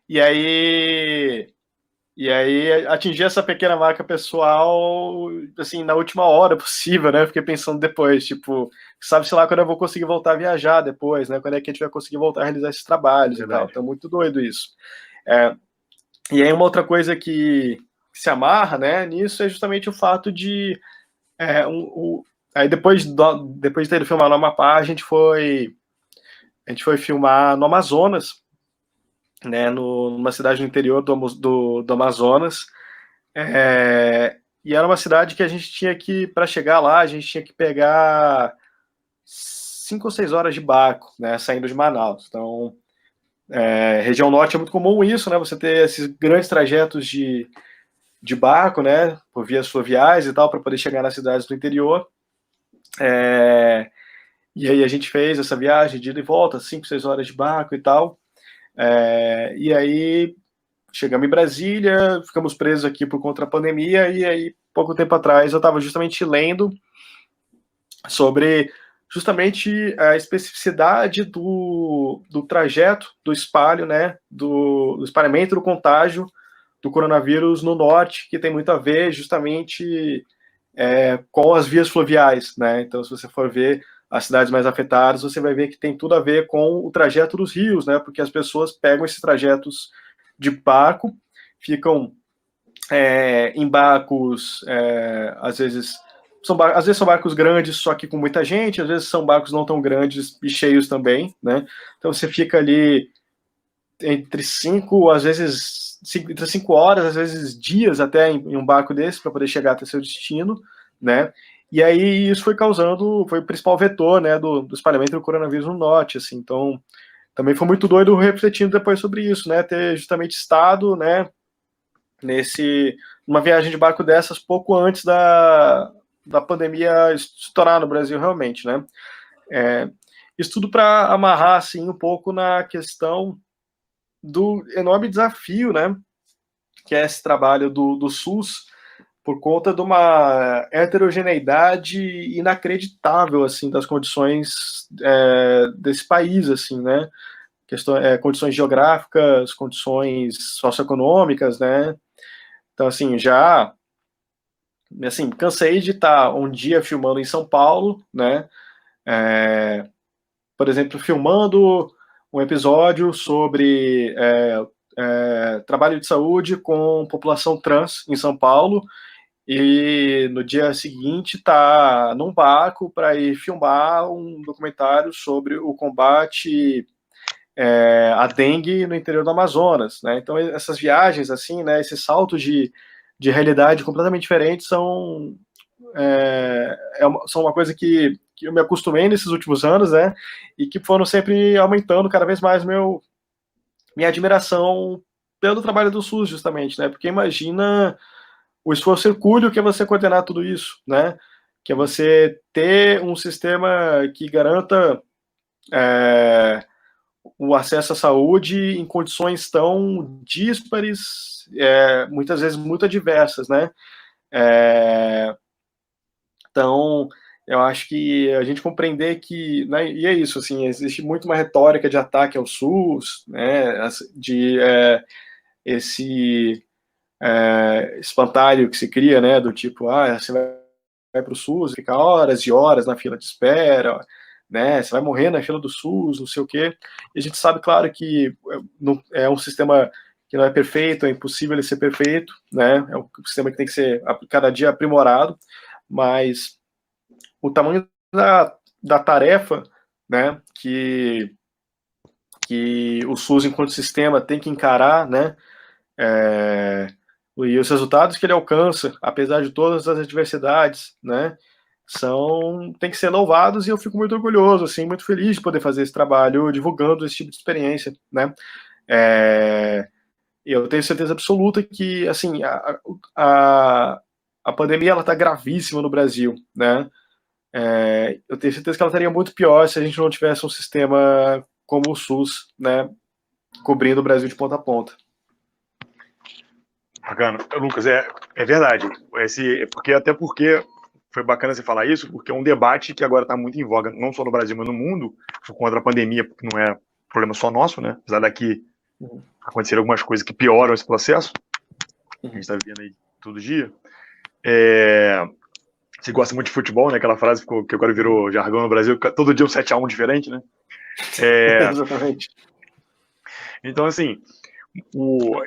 e aí atingir essa pequena marca pessoal, assim, na última hora possível, né? Fiquei pensando depois, tipo, sabe-se lá quando eu vou conseguir voltar a viajar depois, né? Quando é que a gente vai conseguir voltar a realizar esses trabalhos e tal. Então, muito doido isso. E aí uma outra coisa que se amarra, né, nisso é justamente o fato de aí depois de ter filmado no Amapá, a gente foi filmar no Amazonas, né, numa cidade no interior do Amazonas, e era uma cidade que a gente tinha que, para chegar lá, a gente tinha que pegar 5 ou 6 horas de barco, né, saindo de Manaus. Então, região norte é muito comum isso, né, você ter esses grandes trajetos de barco, né, por vias fluviais e tal, para poder chegar nas cidades do interior. E aí a gente fez essa viagem de ida e volta, 5, 6 horas de barco e tal. E aí chegamos em Brasília, ficamos presos aqui por conta da pandemia, e aí, pouco tempo atrás, eu estava justamente lendo sobre justamente a especificidade do trajeto, do espalho, né, do espalhamento do contágio do coronavírus no norte, que tem muito a ver justamente com as vias fluviais, né? Então, se você for ver as cidades mais afetadas, você vai ver que tem tudo a ver com o trajeto dos rios, né? Porque as pessoas pegam esses trajetos de barco, ficam em barcos, às vezes são barcos grandes, só que com muita gente, às vezes são barcos não tão grandes e cheios também, né? Então você fica ali entre 5, às vezes entre 5 horas, às vezes dias até em um barco desse para poder chegar até seu destino, né? E aí isso foi o principal vetor, né, do espalhamento do coronavírus no norte, assim. Então também foi muito doido refletindo depois sobre isso, né, ter justamente estado, né, numa viagem de barco dessas pouco antes da pandemia estourar no Brasil realmente, né. Isso tudo para amarrar assim um pouco na questão do enorme desafio, né, que é esse trabalho do SUS, por conta de uma heterogeneidade inacreditável, assim, das condições desse país, assim, né, condições geográficas, condições socioeconômicas, né, então, assim, cansei de estar um dia filmando em São Paulo, né, por exemplo, filmando um episódio sobre trabalho de saúde com população trans em São Paulo, e no dia seguinte tá num barco para ir filmar um documentário sobre o combate à dengue no interior do Amazonas, né? Então essas viagens, assim, né, esses saltos de realidade completamente diferentes são uma coisa que eu me acostumei nesses últimos anos, né, e que foram sempre aumentando cada vez mais minha admiração pelo trabalho do SUS, justamente, né, porque imagina o esforço hercúleo que é você coordenar tudo isso, né, que é você ter um sistema que garanta o acesso à saúde em condições tão díspares, muitas vezes muito adversas, né, então, eu acho que a gente compreender que, né, e é isso, assim, existe muito uma retórica de ataque ao SUS, né, de esse espantalho que se cria, né, do tipo, você vai para o SUS, fica horas e horas na fila de espera, né, você vai morrer na fila do SUS, não sei o quê, e a gente sabe, claro, que é um sistema que não é perfeito, é impossível ele ser perfeito, né, é um sistema que tem que ser cada dia aprimorado, mas o tamanho da tarefa, né, que o SUS enquanto sistema tem que encarar, né, e os resultados que ele alcança, apesar de todas as adversidades, né, tem que ser louvados, e eu fico muito orgulhoso, assim, muito feliz de poder fazer esse trabalho divulgando esse tipo de experiência, né. Eu tenho certeza absoluta que, assim, a pandemia ela está gravíssima no Brasil, né? Eu tenho certeza que ela estaria muito pior se a gente não tivesse um sistema como o SUS, né, cobrindo o Brasil de ponta a ponta. Bacana. Lucas, é verdade. Porque foi bacana você falar isso, porque é um debate que agora está muito em voga, não só no Brasil, mas no mundo, por conta da pandemia, porque não é problema só nosso, né? Apesar daqui acontecer algumas coisas que pioram esse processo, que a gente está vendo aí todo dia. Você gosta muito de futebol, né? Aquela frase que agora virou jargão no Brasil, todo dia um 7-1 diferente, né? Exatamente. Então, assim,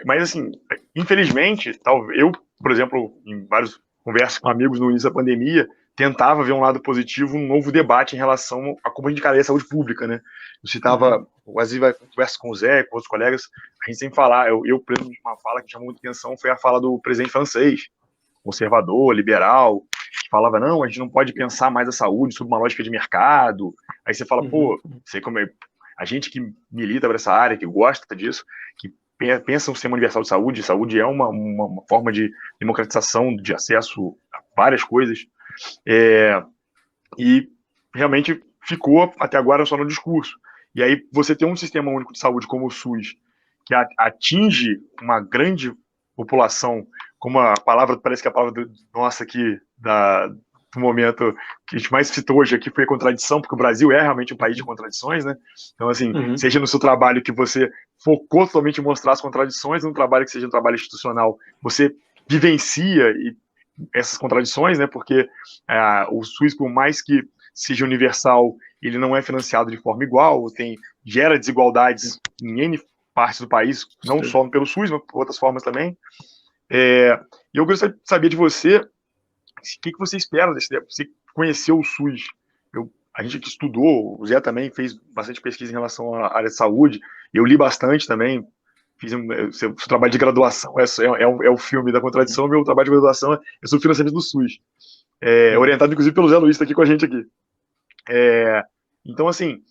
mas assim, infelizmente, eu, por exemplo, em várias conversas com amigos no início da pandemia, tentava ver um lado positivo, um novo debate em relação a como a gente encarar a saúde pública, né? Eu citava, às vezes vai conversa com o Zé, com outros colegas, a gente sempre fala, por exemplo, uma fala que chamou muita atenção foi a fala do presidente francês, conservador, liberal, que falava, não, a gente não pode pensar mais a saúde sob uma lógica de mercado. Aí você fala, pô, sei como é, a gente que milita para essa área, que gosta disso, que pensa no sistema universal de saúde é uma forma de democratização de acesso a várias coisas, e realmente ficou até agora só no discurso. E aí você tem um sistema único de saúde como o SUS, que atinge uma grande população, como a palavra, parece que a palavra nossa aqui, do momento que a gente mais citou hoje aqui foi a contradição, porque o Brasil é realmente um país de contradições, né? Então, assim, seja no seu trabalho que você focou totalmente em mostrar as contradições, no trabalho que seja um trabalho institucional, você vivencia essas contradições, né? Porque o SUS, por mais que seja universal, ele não é financiado de forma igual, gera desigualdades em N partes do país, não só pelo SUS, mas por outras formas também. E eu gostaria de saber de você, o que você espera desse tempo? Você conheceu o SUS? A gente que estudou, o Zé também fez bastante pesquisa em relação à área de saúde, eu li bastante também, fiz seu trabalho de graduação, é o filme da contradição, meu trabalho de graduação é sobre financiamento do SUS, orientado inclusive pelo Zé Luiz, está aqui com a gente aqui. Então, assim,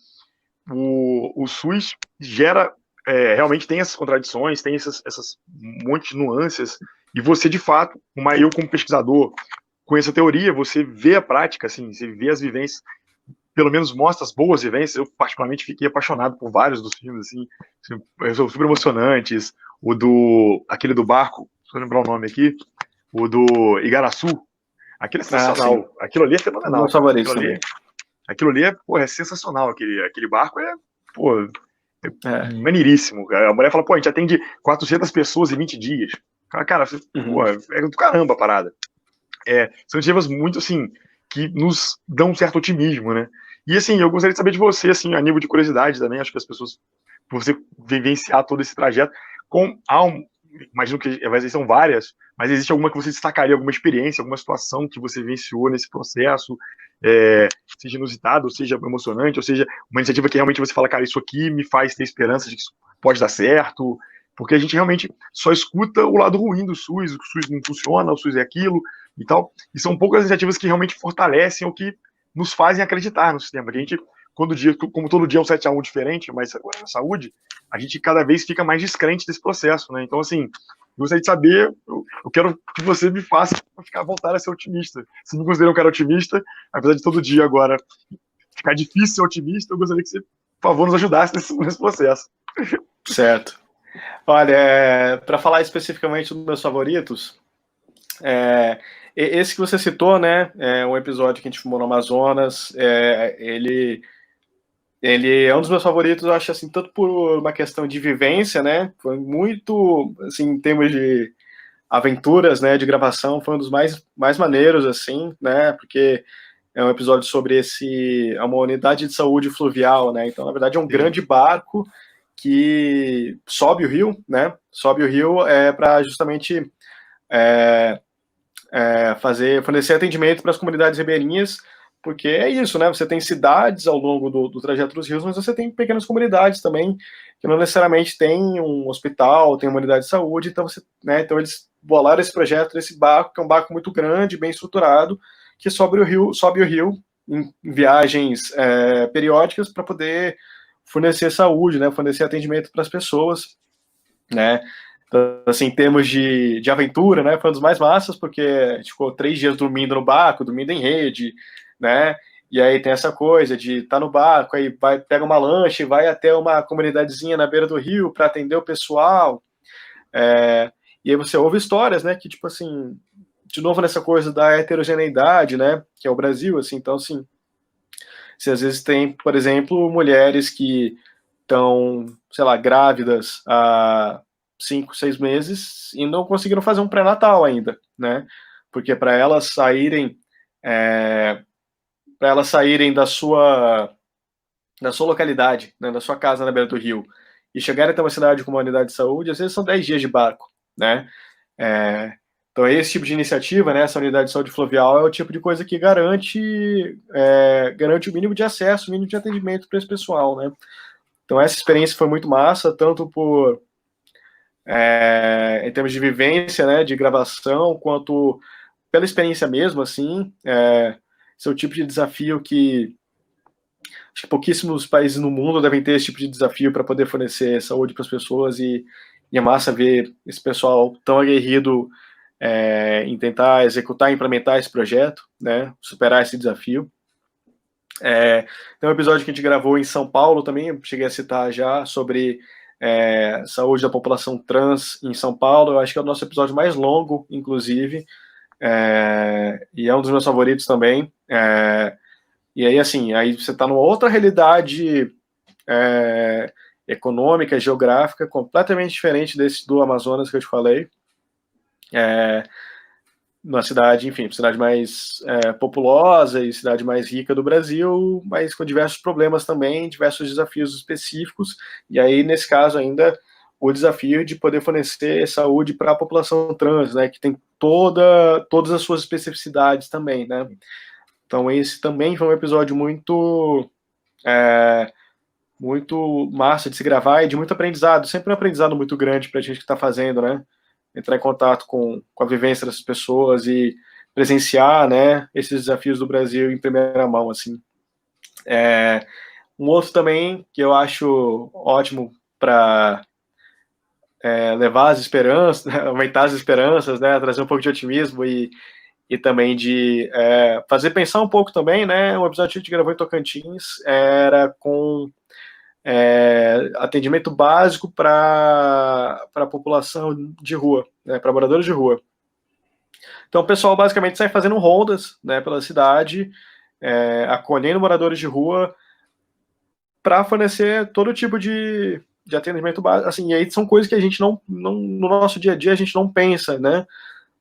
o SUS gera, realmente tem essas contradições, tem essas monte de nuances, e você, de fato, eu como pesquisador, conheço a teoria, você vê a prática, assim, você vê as vivências, pelo menos mostra as boas vivências. Eu particularmente fiquei apaixonado por vários dos filmes, assim, são super emocionantes, aquele do barco, deixa eu lembrar o nome aqui, o do Igaraçu, aquele é sensacional, aquilo ali é fenomenal, aquilo ali é sensacional, aquele barco é maneiríssimo. A mulher fala, a gente atende 400 pessoas em 20 dias. Cara, é do caramba a parada. São iniciativas muito, assim, que nos dão um certo otimismo, né? E, assim, eu gostaria de saber de você, assim, a nível de curiosidade também, acho que as pessoas, por você vivenciar todo esse trajeto, imagino que são várias, mas existe alguma que você destacaria, alguma experiência, alguma situação que você vivenciou nesse processo, seja inusitado, ou seja emocionante, ou seja uma iniciativa que realmente você fala, cara, isso aqui me faz ter esperança de que isso pode dar certo, porque a gente realmente só escuta o lado ruim do SUS, o SUS não funciona, o SUS é aquilo e tal, e são poucas iniciativas que realmente fortalecem ou que nos fazem acreditar no sistema, que a gente, como todo dia é um 7-1 diferente, mas agora na saúde, a gente cada vez fica mais descrente desse processo, né? Então, assim, eu gostaria de saber, eu quero que você me faça voltar a ser otimista. Se me considera um cara otimista, apesar de todo dia agora ficar difícil ser otimista, eu gostaria que você, por favor, nos ajudasse nesse processo. Certo. Olha, para falar especificamente dos meus favoritos, esse que você citou, né, é um episódio que a gente filmou no Amazonas, ele é um dos meus favoritos, eu acho, assim, tanto por uma questão de vivência, né, foi muito, assim, em termos de aventuras, né, de gravação, foi um dos mais maneiros, assim, né, porque é um episódio sobre uma unidade de saúde fluvial, né, então, na verdade, é um grande barco que sobe o rio, né, para justamente fornecer atendimento para as comunidades ribeirinhas, porque é isso, né? Você tem cidades ao longo do trajeto dos rios, mas você tem pequenas comunidades também, que não necessariamente tem um hospital, tem uma unidade de saúde, então então eles bolaram esse projeto desse barco, que é um barco muito grande, bem estruturado, que sobe o rio em viagens periódicas para poder fornecer saúde, né? Fornecer atendimento para as pessoas, né? Então, assim, em termos de aventura, né, foi um dos mais massas, porque a gente ficou 3 dias dormindo no barco, dormindo em rede, né, e aí tem essa coisa de estar no barco, aí pega uma lancha e vai até uma comunidadezinha na beira do rio para atender o pessoal, e aí você ouve histórias, né, que tipo assim, de novo nessa coisa da heterogeneidade, né, que é o Brasil, assim, então assim, você às vezes tem, por exemplo, mulheres que estão, sei lá, grávidas há 5, 6 meses e não conseguiram fazer um pré-natal ainda, né, porque para elas saírem da sua localidade, né, da sua casa na beira do rio, e chegarem até uma cidade com uma unidade de saúde, às vezes são 10 dias de barco, né? Então, esse tipo de iniciativa, né, essa unidade de saúde fluvial, é o tipo de coisa que garante o mínimo de acesso, o mínimo de atendimento para esse pessoal, né? Então, essa experiência foi muito massa, tanto em termos de vivência, né, de gravação, quanto pela experiência mesmo, assim. Esse é o tipo de desafio que acho que pouquíssimos países no mundo devem ter esse tipo de desafio para poder fornecer saúde para as pessoas, e é massa ver esse pessoal tão aguerrido em tentar executar e implementar esse projeto, né, superar esse desafio. Tem um episódio que a gente gravou em São Paulo também, eu cheguei a citar já, sobre saúde da população trans em São Paulo. Eu acho que é o nosso episódio mais longo, inclusive, e é um dos meus favoritos também. E aí, assim, aí você está numa outra realidade econômica, geográfica, completamente diferente desse do Amazonas que eu te falei. Numa cidade, enfim, cidade mais populosa e cidade mais rica do Brasil, mas com diversos problemas também, diversos desafios específicos, e aí, nesse caso ainda, o desafio de poder fornecer saúde para a população trans, né, que tem todas as suas especificidades também, né. Então, esse também foi um episódio muito massa de se gravar e de muito aprendizado, sempre um aprendizado muito grande para a gente que está fazendo, né, entrar em contato com a vivência dessas pessoas e presenciar, né, esses desafios do Brasil em primeira mão, assim. Um outro também que eu acho ótimo para levar as esperanças, aumentar as esperanças, né, trazer um pouco de otimismo e também de fazer pensar um pouco também, né, um episódio que a gente gravou em Tocantins era com atendimento básico para a população de rua, né, para moradores de rua. Então, o pessoal basicamente sai fazendo rondas, né, pela cidade, acolhendo moradores de rua para fornecer todo tipo de atendimento básico. Assim, e aí são coisas que a gente não, no nosso dia a dia, a gente não pensa, né?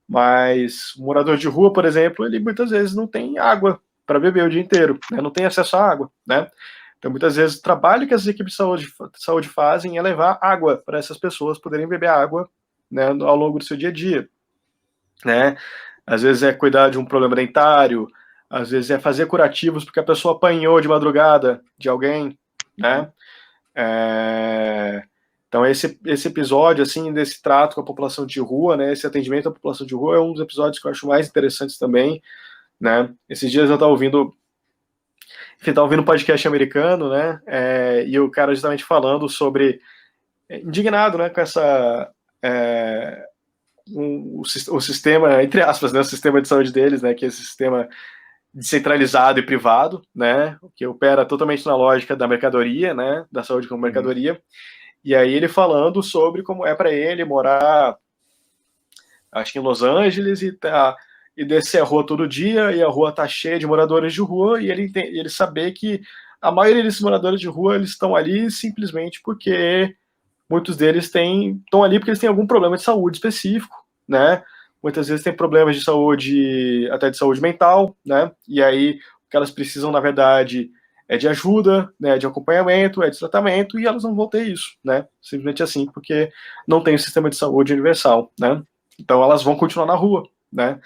Mas o morador de rua, por exemplo, ele muitas vezes não tem água para beber o dia inteiro, né? Não tem acesso à água, né? Então, muitas vezes, o trabalho que as equipes de saúde fazem é levar água para essas pessoas poderem beber água, né, ao longo do seu dia a dia, né? Às vezes é cuidar de um problema dentário, às vezes é fazer curativos porque a pessoa apanhou de madrugada de alguém, né? Então, esse episódio, assim, desse trato com a população de rua, né, esse atendimento à população de rua é um dos episódios que eu acho mais interessantes também, né? Esses dias eu estava ouvindo um podcast americano, né, e o cara justamente falando sobre, indignado, né, com essa, o sistema, entre aspas, né, o sistema de saúde deles, né, que é esse sistema descentralizado e privado, né, que opera totalmente na lógica da mercadoria, né, da saúde como mercadoria, e aí ele falando sobre como é para ele morar, acho que em Los Angeles, e descer a rua todo dia, e a rua tá cheia de moradores de rua, e ele saber que a maioria desses moradores de rua, eles estão ali simplesmente porque muitos deles estão ali porque eles têm algum problema de saúde específico, né? Muitas vezes tem problemas de saúde, até de saúde mental, né? E aí o que elas precisam, na verdade, é de ajuda, né? De acompanhamento, de tratamento, e elas não vão ter isso, né? Simplesmente assim, porque não tem um sistema de saúde universal, né? Então elas vão continuar na rua, né?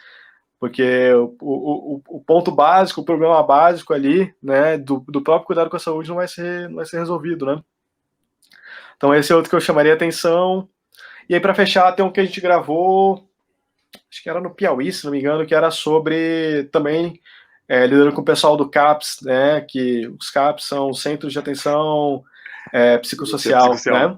Porque o ponto básico, o problema básico ali, né, do próprio cuidado com a saúde não vai ser resolvido, né? Então esse é outro que eu chamaria atenção. E aí, para fechar, tem um que a gente gravou, acho que era no Piauí, se não me engano, que era sobre também lidando com o pessoal do CAPS, né, que os CAPS são Centros de Atenção Psicossocial, né?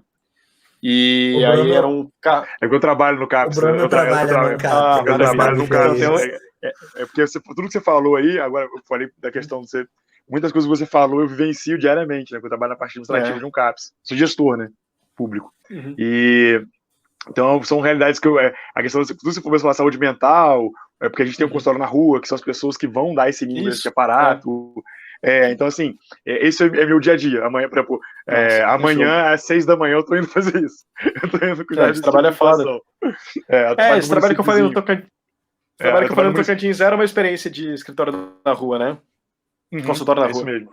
E O aí Bruno- era um carro. É porque eu trabalho no O CAPS. Bruno trabalha no CAPS. Eu agora trabalho no sim. CAPS. Então, É porque tudo que você falou aí, agora eu falei da questão de você. Muitas coisas que você falou eu vivencio diariamente, né? Porque eu trabalho na parte administrativa de um CAPS. Sou gestor, né? Público. Uhum. E então são realidades que a questão de tudo se for falar saúde mental, é porque a gente tem um consultório na rua, que são as pessoas que vão dar esse mínimo desse aparato. Então, assim, esse é meu dia a dia. Amanhã, por exemplo, amanhã às 6 da manhã eu tô indo fazer isso. Eu tô indo cuidar desse trabalho tipo de situação. Esse trabalho que eu falei no Tocantins. O trabalho que eu falei no no Tocantins era uma experiência de escritório na rua, né? Consultório na rua. Isso mesmo.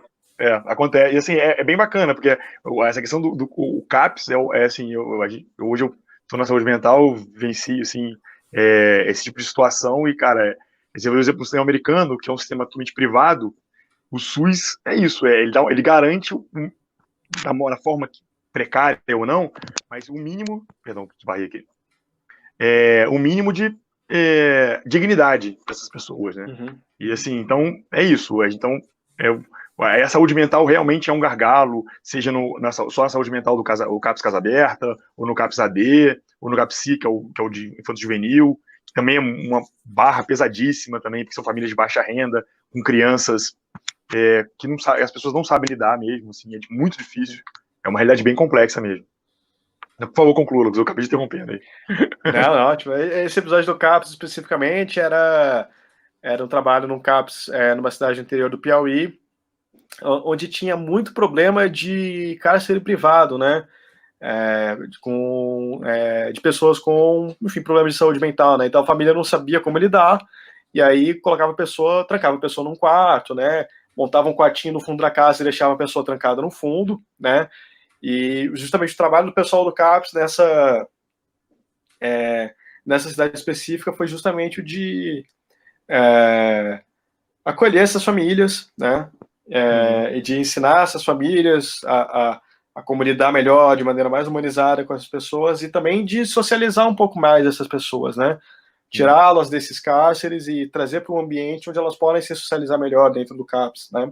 Acontece. E assim, é bem bacana, porque essa questão do CAPS assim, hoje eu tô na saúde mental, venci, assim, esse tipo de situação e, cara, esse é o exemplo do sistema americano, que é um sistema totalmente privado. O SUS é isso, ele garante, na forma precária ou não, mas o mínimo, perdão, que barrei aqui, o mínimo de dignidade para essas pessoas, né? Uhum. E assim, então, é isso. Então, a saúde mental realmente é um gargalo, seja só na saúde mental do o CAPS Casa Aberta, ou no CAPS AD, ou no CAPS-C, que é o de infanto juvenil, que também é uma barra pesadíssima também, porque são famílias de baixa renda, com crianças que não as pessoas não sabem lidar mesmo, assim, é muito difícil. É uma realidade bem complexa mesmo. Por favor, conclua, Lucas, eu acabei de interrompendo aí. Não, ótimo. Esse episódio do CAPS especificamente era um trabalho num CAPS numa cidade interior do Piauí, onde tinha muito problema de cárcere privado, né? De pessoas com, enfim, problemas de saúde mental, né? Então a família não sabia como lidar, e aí trancava a pessoa num quarto, né? Montava um quartinho no fundo da casa e deixava a pessoa trancada no fundo, né? E justamente o trabalho do pessoal do CAPS nessa cidade específica foi justamente o de acolher essas famílias, né? E de ensinar essas famílias a como lidar melhor, de maneira mais humanizada com as pessoas, e também de socializar um pouco mais essas pessoas, né? Tirá-las desses cárceres e trazer para um ambiente onde elas podem se socializar melhor dentro do CAPS, né?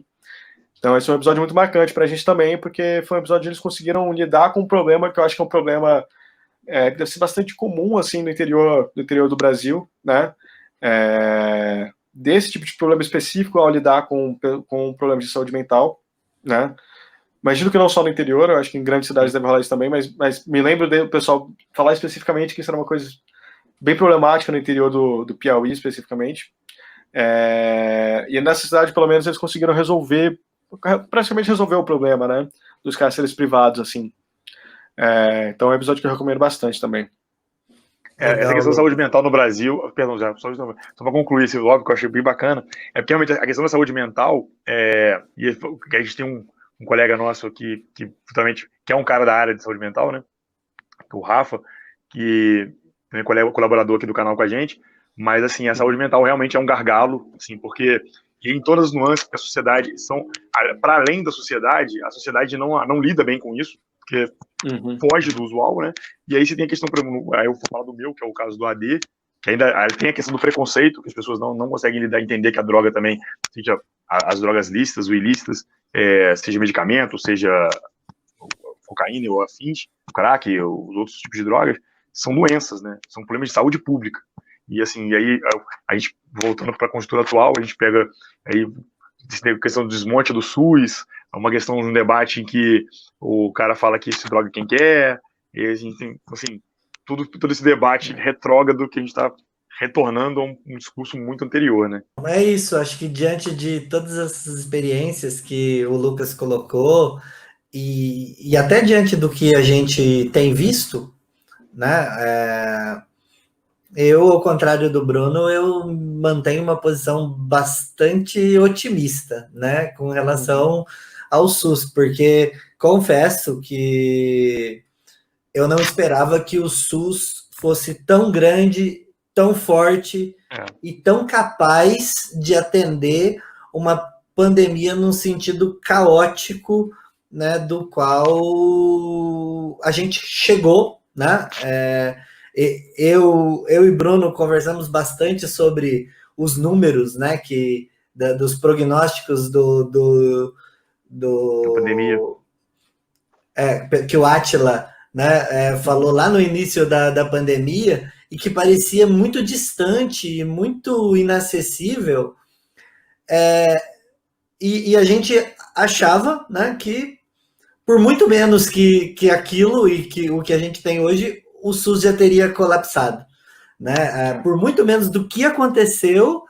Então esse é um episódio muito marcante para a gente também, porque foi um episódio onde eles conseguiram lidar com um problema que eu acho que é um problema que deve ser bastante comum, assim, no interior do Brasil, né? Desse tipo de problema específico ao lidar com problemas de saúde mental, né? Imagino que não só no interior, eu acho que em grandes cidades deve rolar isso também, mas me lembro do pessoal falar especificamente que isso era uma coisa bem problemática no interior do Piauí, especificamente. E nessa cidade, pelo menos, eles conseguiram praticamente resolver o problema, né? Dos cárceres privados, assim. Então é um episódio que eu recomendo bastante também. Essa questão da saúde mental no Brasil, perdão, já, só para concluir esse bloco que eu achei bem bacana, porque realmente a questão da saúde mental, e a gente tem um colega nosso aqui, que é um cara da área de saúde mental, né, o Rafa, que é colaborador aqui do canal com a gente, mas assim, a saúde mental realmente é um gargalo, assim, porque em todas as nuances que a sociedade para além da sociedade, a sociedade não lida bem com isso, porque foge do usual, né? E aí você tem a questão, aí eu vou falar do meu, que é o caso do AD, que ainda tem a questão do preconceito, que as pessoas não conseguem entender que a droga também, seja as drogas lícitas ou ilícitas, seja medicamento, seja cocaína ou afins, o crack, os outros tipos de drogas, são doenças, né? São problemas de saúde pública. E assim, e aí a gente, voltando para a conjuntura atual, a gente pega aí a questão do desmonte do SUS, uma questão de um debate em que o cara fala que se droga quem quer, e a gente tem, assim, todo esse debate retrógrado que a gente está retornando a um discurso muito anterior, né? É isso, acho que diante de todas essas experiências que o Lucas colocou, e até diante do que a gente tem visto, né? Eu, ao contrário do Bruno, eu mantenho uma posição bastante otimista, né, com relação ao SUS, porque confesso que eu não esperava que o SUS fosse tão grande, tão forte e tão capaz de atender uma pandemia num sentido caótico, né, do qual a gente chegou, né? Eu e Bruno conversamos bastante sobre os números, né, dos prognósticos da pandemia. que o Átila né, falou lá no início da pandemia, e que parecia muito distante, muito inacessível, e a gente achava, né, que por muito menos que aquilo e que o que a gente tem hoje, o SUS já teria colapsado, né? Por muito menos do que aconteceu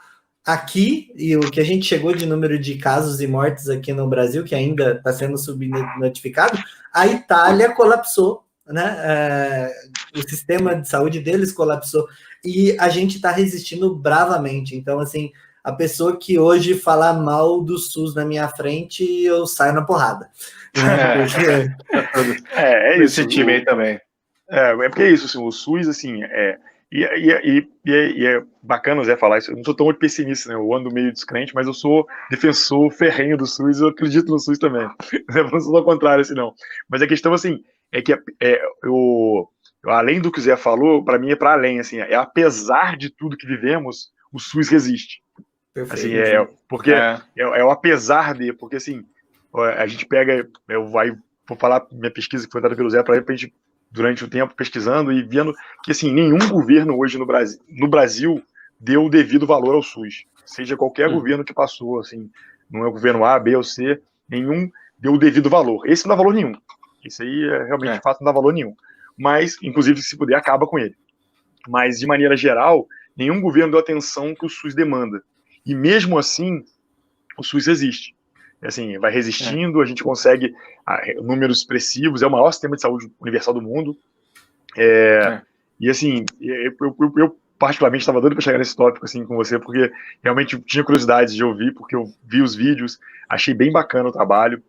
aqui e o que a gente chegou de número de casos e mortes aqui no Brasil, que ainda está sendo subnotificado, a Itália colapsou, né? O sistema de saúde deles colapsou e a gente está resistindo bravamente. Então, assim, a pessoa que hoje falar mal do SUS na minha frente, eu saio na porrada. É isso. Esse time aí também. É porque é isso, assim, o SUS, assim, e é bacana o Zé falar isso. Eu não sou tão pessimista, né? Eu ando meio descrente, mas eu sou defensor ferrenho do SUS, eu acredito no SUS também. Eu não sou ao contrário, assim, não. Mas a questão, assim, é que além do que o Zé falou, para mim é para além, assim, apesar de tudo que vivemos, o SUS resiste. Perfeito. Assim, porque é o apesar de, porque assim, a gente pega, vou falar minha pesquisa que foi dada pelo Zé para a gente durante o tempo pesquisando e vendo que assim, nenhum governo hoje no Brasil deu o devido valor ao SUS, seja qualquer governo que passou, assim, não é o governo A, B ou C, nenhum deu o devido valor. Esse não dá valor nenhum. Isso aí realmente de fato não dá valor nenhum. Mas, inclusive, se puder, acaba com ele. Mas, de maneira geral, nenhum governo deu a atenção que o SUS demanda. E mesmo assim, o SUS resiste. Assim, vai resistindo, a gente consegue números expressivos, é o maior sistema de saúde universal do mundo. E assim, eu particularmente estava doido para chegar nesse tópico assim com você, porque realmente tinha curiosidade de ouvir, porque eu vi os vídeos, achei bem bacana o trabalho.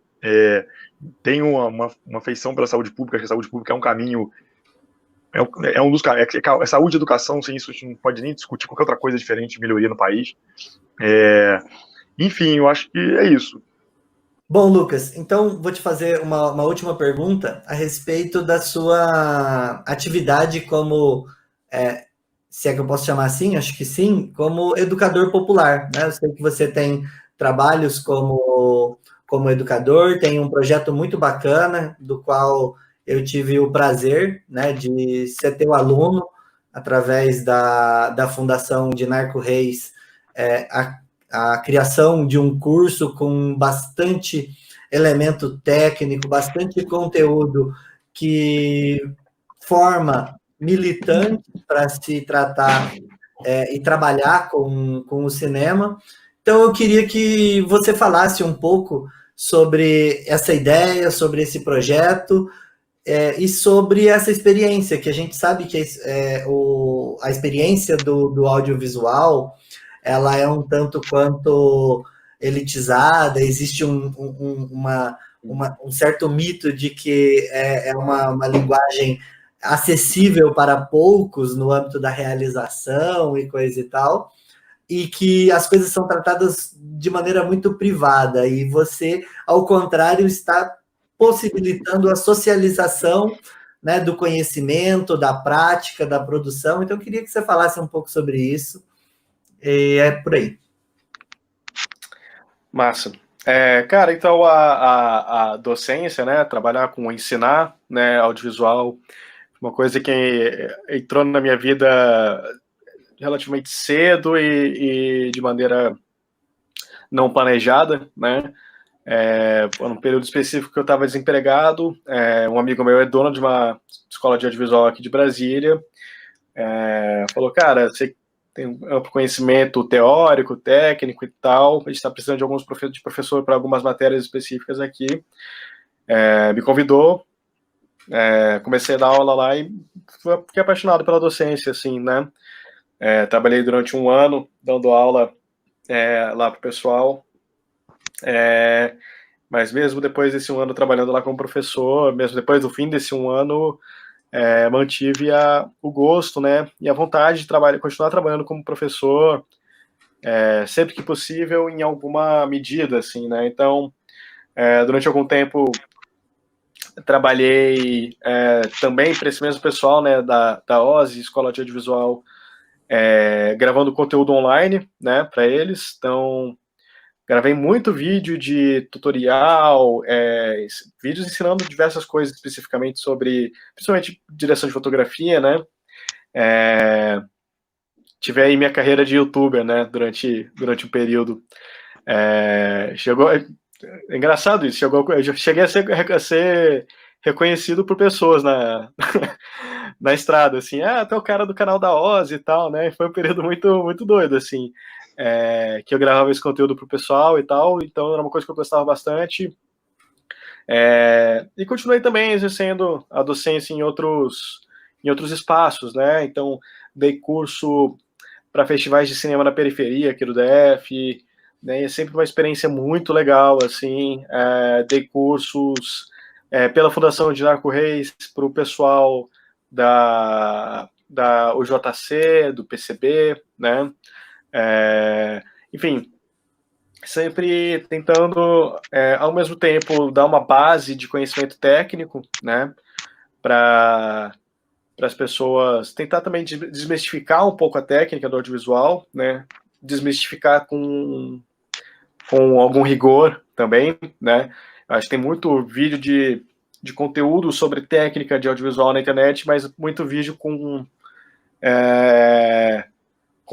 Tenho uma afeição pela saúde pública, acho que a saúde pública é um caminho. É um dos caminhos. Saúde e educação, sem isso, a gente não pode nem discutir qualquer outra coisa diferente de melhoria no país. Enfim, eu acho que é isso. Bom, Lucas, então vou te fazer uma última pergunta a respeito da sua atividade como, se é que eu posso chamar assim, acho que sim, como educador popular, né? Eu sei que você tem trabalhos como educador, tem um projeto muito bacana, do qual eu tive o prazer, né, de ser teu aluno, através da Fundação Dinarco Reis, a criação de um curso com bastante elemento técnico, bastante conteúdo que forma militantes para se tratar e trabalhar com o cinema. Então, eu queria que você falasse um pouco sobre essa ideia, sobre esse projeto e sobre essa experiência, que a gente sabe que a experiência do audiovisual ela é um tanto quanto elitizada, existe um certo mito de que é uma linguagem acessível para poucos no âmbito da realização e coisa e tal, e que as coisas são tratadas de maneira muito privada, e você, ao contrário, está possibilitando a socialização, né, do conhecimento, da prática, da produção. Então, eu queria que você falasse um pouco sobre isso. E é por aí. Massa. Cara, então a docência, né, trabalhar com ensinar, né, audiovisual, uma coisa que entrou na minha vida relativamente cedo e de maneira não planejada, né, num período específico que eu estava desempregado, um amigo meu é dono de uma escola de audiovisual aqui de Brasília, falou, cara, você tem um amplo conhecimento teórico, técnico e tal, a gente está precisando de alguns professor para algumas matérias específicas aqui, me convidou, comecei a dar aula lá e fiquei apaixonado pela docência, assim, né, trabalhei durante um ano dando aula lá para o pessoal, mas mesmo depois desse um ano trabalhando lá como professor, mesmo depois do fim desse um ano, mantive o gosto, né, e a vontade de continuar trabalhando como professor, sempre que possível, em alguma medida, assim, né, então, durante algum tempo, trabalhei também para esse mesmo pessoal, né, da OSE, Escola de Audiovisual, gravando conteúdo online, né, para eles, então, gravei muito vídeo de tutorial, vídeos ensinando diversas coisas especificamente sobre, principalmente direção de fotografia, né? Tive aí minha carreira de youtuber, né, durante um período. Chegou, é engraçado isso, eu cheguei a ser reconhecido por pessoas na estrada, assim, até o cara do canal da Ozzy e tal, né? Foi um período muito, muito doido, assim, que eu gravava esse conteúdo pro pessoal e tal, então era uma coisa que eu gostava bastante. E continuei também exercendo a docência em outros espaços, né? Então, dei curso para festivais de cinema na periferia aqui do DF, né? E é sempre uma experiência muito legal, assim. Dei cursos pela Fundação de Narco Reis para o pessoal da UJC, do PCB, né? Enfim, sempre tentando, ao mesmo tempo, dar uma base de conhecimento técnico, né? Para as pessoas, tentar também desmistificar um pouco a técnica do audiovisual, né? Desmistificar com algum rigor também, né? Acho que tem muito vídeo de conteúdo sobre técnica de audiovisual na internet, mas muito vídeo com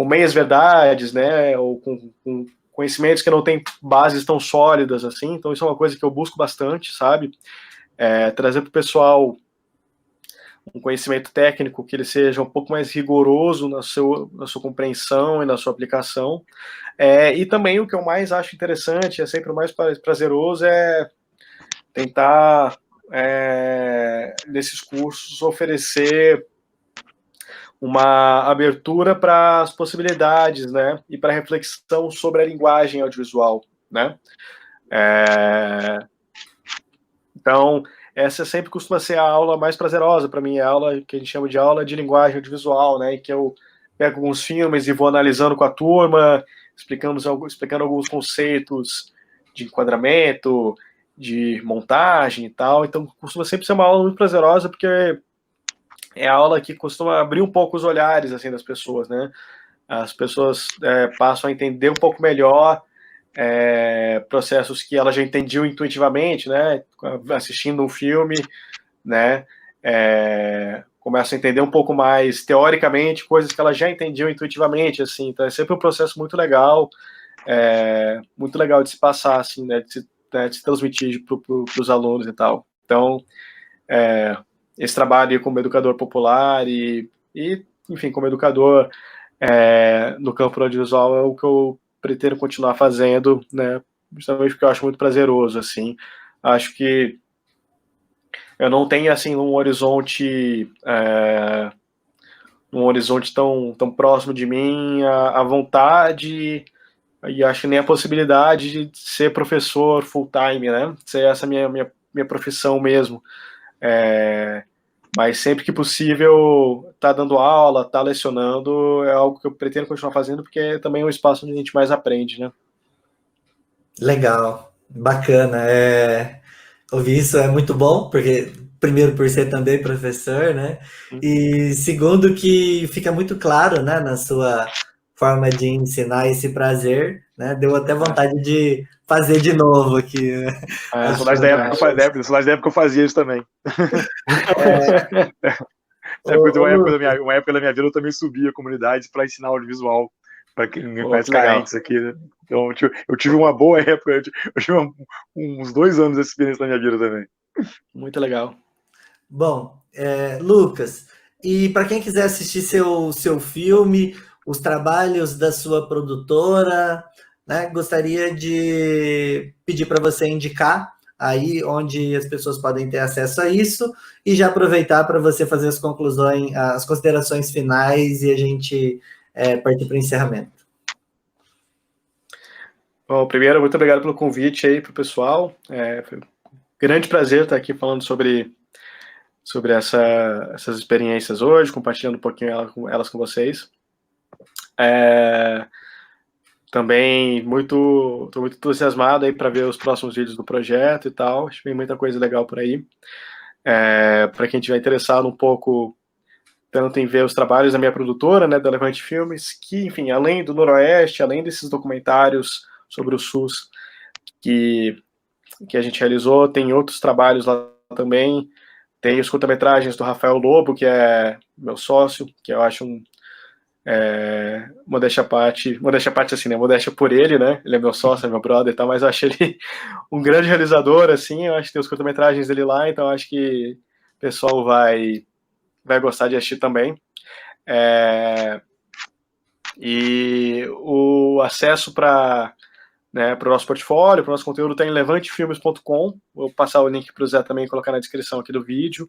meias verdades, né? Ou com conhecimentos que não têm bases tão sólidas assim. Então isso é uma coisa que eu busco bastante, sabe? Trazer para o pessoal um conhecimento técnico que ele seja um pouco mais rigoroso na sua compreensão e na sua aplicação. E também o que eu mais acho interessante, é sempre o mais prazeroso, é tentar, nesses cursos, oferecer uma abertura para as possibilidades, né? E para reflexão sobre a linguagem audiovisual, né? Então, essa sempre costuma ser a aula mais prazerosa para mim, a aula que a gente chama de aula de linguagem audiovisual, né? Em que eu pego alguns filmes e vou analisando com a turma, explicando alguns conceitos de enquadramento, de montagem e tal. Então, costuma sempre ser uma aula muito prazerosa, porque é a aula que costuma abrir um pouco os olhares assim das pessoas, né? As pessoas passam a entender um pouco melhor processos que elas já entendiam intuitivamente, né? Assistindo um filme, né? Começam a entender um pouco mais teoricamente coisas que elas já entendiam intuitivamente, assim. Então é sempre um processo muito legal de se passar, assim, né? De se transmitir para os alunos e tal. Então, esse trabalho como educador popular e enfim, como educador no campo do audiovisual é o que eu pretendo continuar fazendo, né? Justamente porque eu acho muito prazeroso, assim. Acho que eu não tenho, assim, um horizonte tão próximo de mim, a vontade e acho que nem a possibilidade de ser professor full-time, né? Ser essa minha profissão mesmo. Mas sempre que possível, tá dando aula, tá lecionando, é algo que eu pretendo continuar fazendo, porque também é um espaço onde a gente mais aprende, né? Legal, bacana. Ouvir isso é muito bom, porque primeiro por ser também professor, né? E segundo que fica muito claro, né, na sua forma de ensinar esse prazer, né? Deu até vontade de fazer de novo aqui. Saudade da época que eu fazia isso também. Uma época da minha vida eu também subia comunidades para ensinar audiovisual para quem conhece carentes aqui, né? Então eu tive uma boa época, eu tive uns 2 anos dessa experiência na minha vida também. Muito legal. Bom, Lucas, e para quem quiser assistir seu filme, os trabalhos da sua produtora, né, gostaria de pedir para você indicar aí onde as pessoas podem ter acesso a isso e já aproveitar para você fazer as conclusões, as considerações finais e a gente partir para o encerramento. Bom, primeiro, muito obrigado pelo convite aí para o pessoal. Foi um grande prazer estar aqui falando sobre essas experiências hoje, compartilhando um pouquinho elas com vocês. Também estou muito entusiasmado aí para ver os próximos vídeos do projeto e tal. Acho que tem muita coisa legal por aí. Para quem estiver interessado um pouco tanto em ver os trabalhos da minha produtora, né, da Levante Filmes, que, enfim, além do Noroeste, além desses documentários sobre o SUS que a gente realizou. Tem outros trabalhos lá também. Tem os curta-metragens do Rafael Lobo, que é meu sócio, que eu acho modéstia à parte assim, né? Modéstia por ele, né? Ele é meu sócio, é meu brother e tal, mas eu acho ele um grande realizador, assim. Eu acho que tem os curta-metragens dele lá, então eu acho que o pessoal vai gostar de assistir também. E o acesso para o nosso portfólio, para o nosso conteúdo, está em levantefilmes.com. Vou passar o link para o Zé também colocar na descrição aqui do vídeo.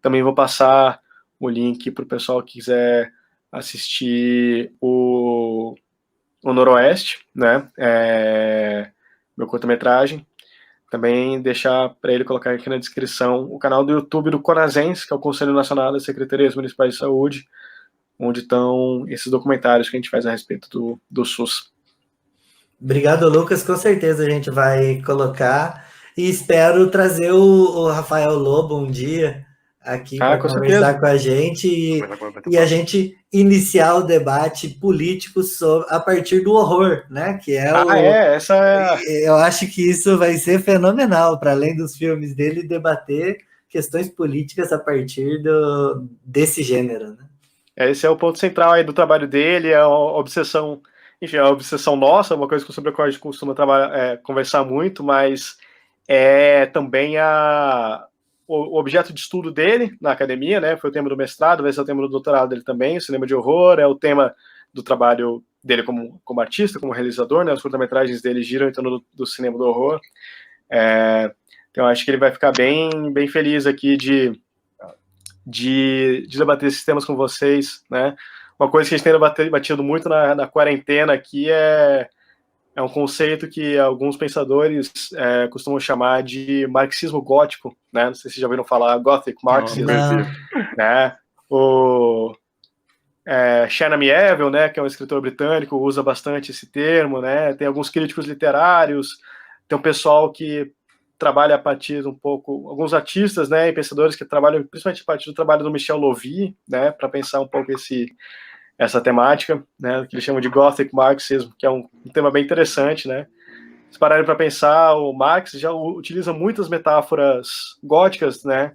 Também vou passar o link para o pessoal que quiser assistir o Noroeste, né? Meu curta-metragem. Também deixar para ele colocar aqui na descrição o canal do YouTube do CONASENS, que é o Conselho Nacional das Secretarias Municipais de Saúde, onde estão esses documentários que a gente faz a respeito do SUS. Obrigado, Lucas. Com certeza a gente vai colocar e espero trazer o Rafael Lobo um dia aqui para conversar com a gente e a gente iniciar o debate político a partir do horror, né? Que é eu acho que isso vai ser fenomenal, para além dos filmes dele, debater questões políticas a partir desse gênero, né? Esse é o ponto central aí do trabalho dele, é a obsessão. Enfim, é a obsessão nossa, uma coisa sobre a qual a gente costuma conversar muito, mas é também o objeto de estudo dele na academia, né? Foi o tema do mestrado, vai ser o tema do doutorado dele também, o cinema de horror, é o tema do trabalho dele como artista, como realizador, né? Os curta-metragens dele giram em torno do cinema do horror. Então, acho que ele vai ficar bem feliz aqui de debater esses temas com vocês, né? Uma coisa que a gente tem debatido muito na quarentena aqui é um conceito que alguns pensadores costumam chamar de marxismo gótico, né? Não sei se vocês já ouviram falar, Gothic Marxism, né? O Shannon Mieville, né, que é um escritor britânico, usa bastante esse termo, né? Tem alguns críticos literários, tem um pessoal que trabalha a partir alguns artistas, né, e pensadores que trabalham principalmente a partir do trabalho do Michel Lovy, né, para pensar um pouco essa temática, né, que eles chamam de Gothic Marxism, que é um tema bem interessante, né. Se pararem para pensar, o Marx já utiliza muitas metáforas góticas, né,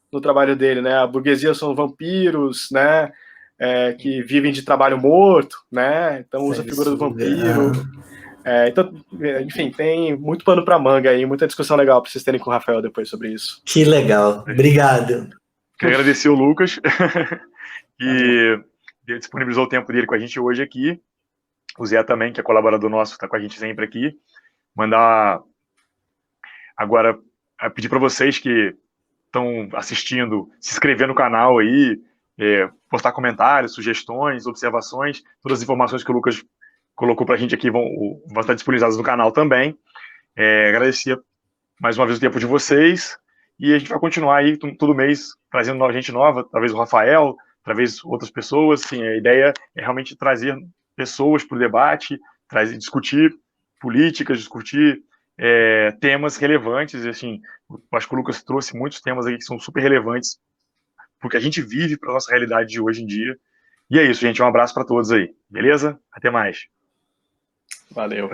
no trabalho dele, né. A burguesia são vampiros, né, que vivem de trabalho morto, né, então usa a figura do vampiro. Então, enfim, tem muito pano para manga aí, muita discussão legal para vocês terem com o Rafael depois sobre isso. Que legal, obrigado. Quero agradecer o Lucas, que disponibilizou o tempo dele com a gente hoje aqui. O Zé também, que é colaborador nosso, está com a gente sempre aqui. Mandar agora, pedir para vocês que estão assistindo, se inscrever no canal aí, postar comentários, sugestões, observações, todas as informações que o Lucas colocou para a gente aqui vão estar disponibilizadas no canal também. Agradecer mais uma vez o tempo de vocês e a gente vai continuar aí todo mês trazendo gente nova, talvez o Rafael, talvez outras pessoas. Assim, a ideia é realmente trazer pessoas para o debate, discutir políticas, discutir temas relevantes. E, assim, eu acho que o Lucas trouxe muitos temas aqui que são super relevantes porque a gente vive para a nossa realidade de hoje em dia. E é isso, gente. Um abraço para todos aí. Beleza? Até mais. Valeu.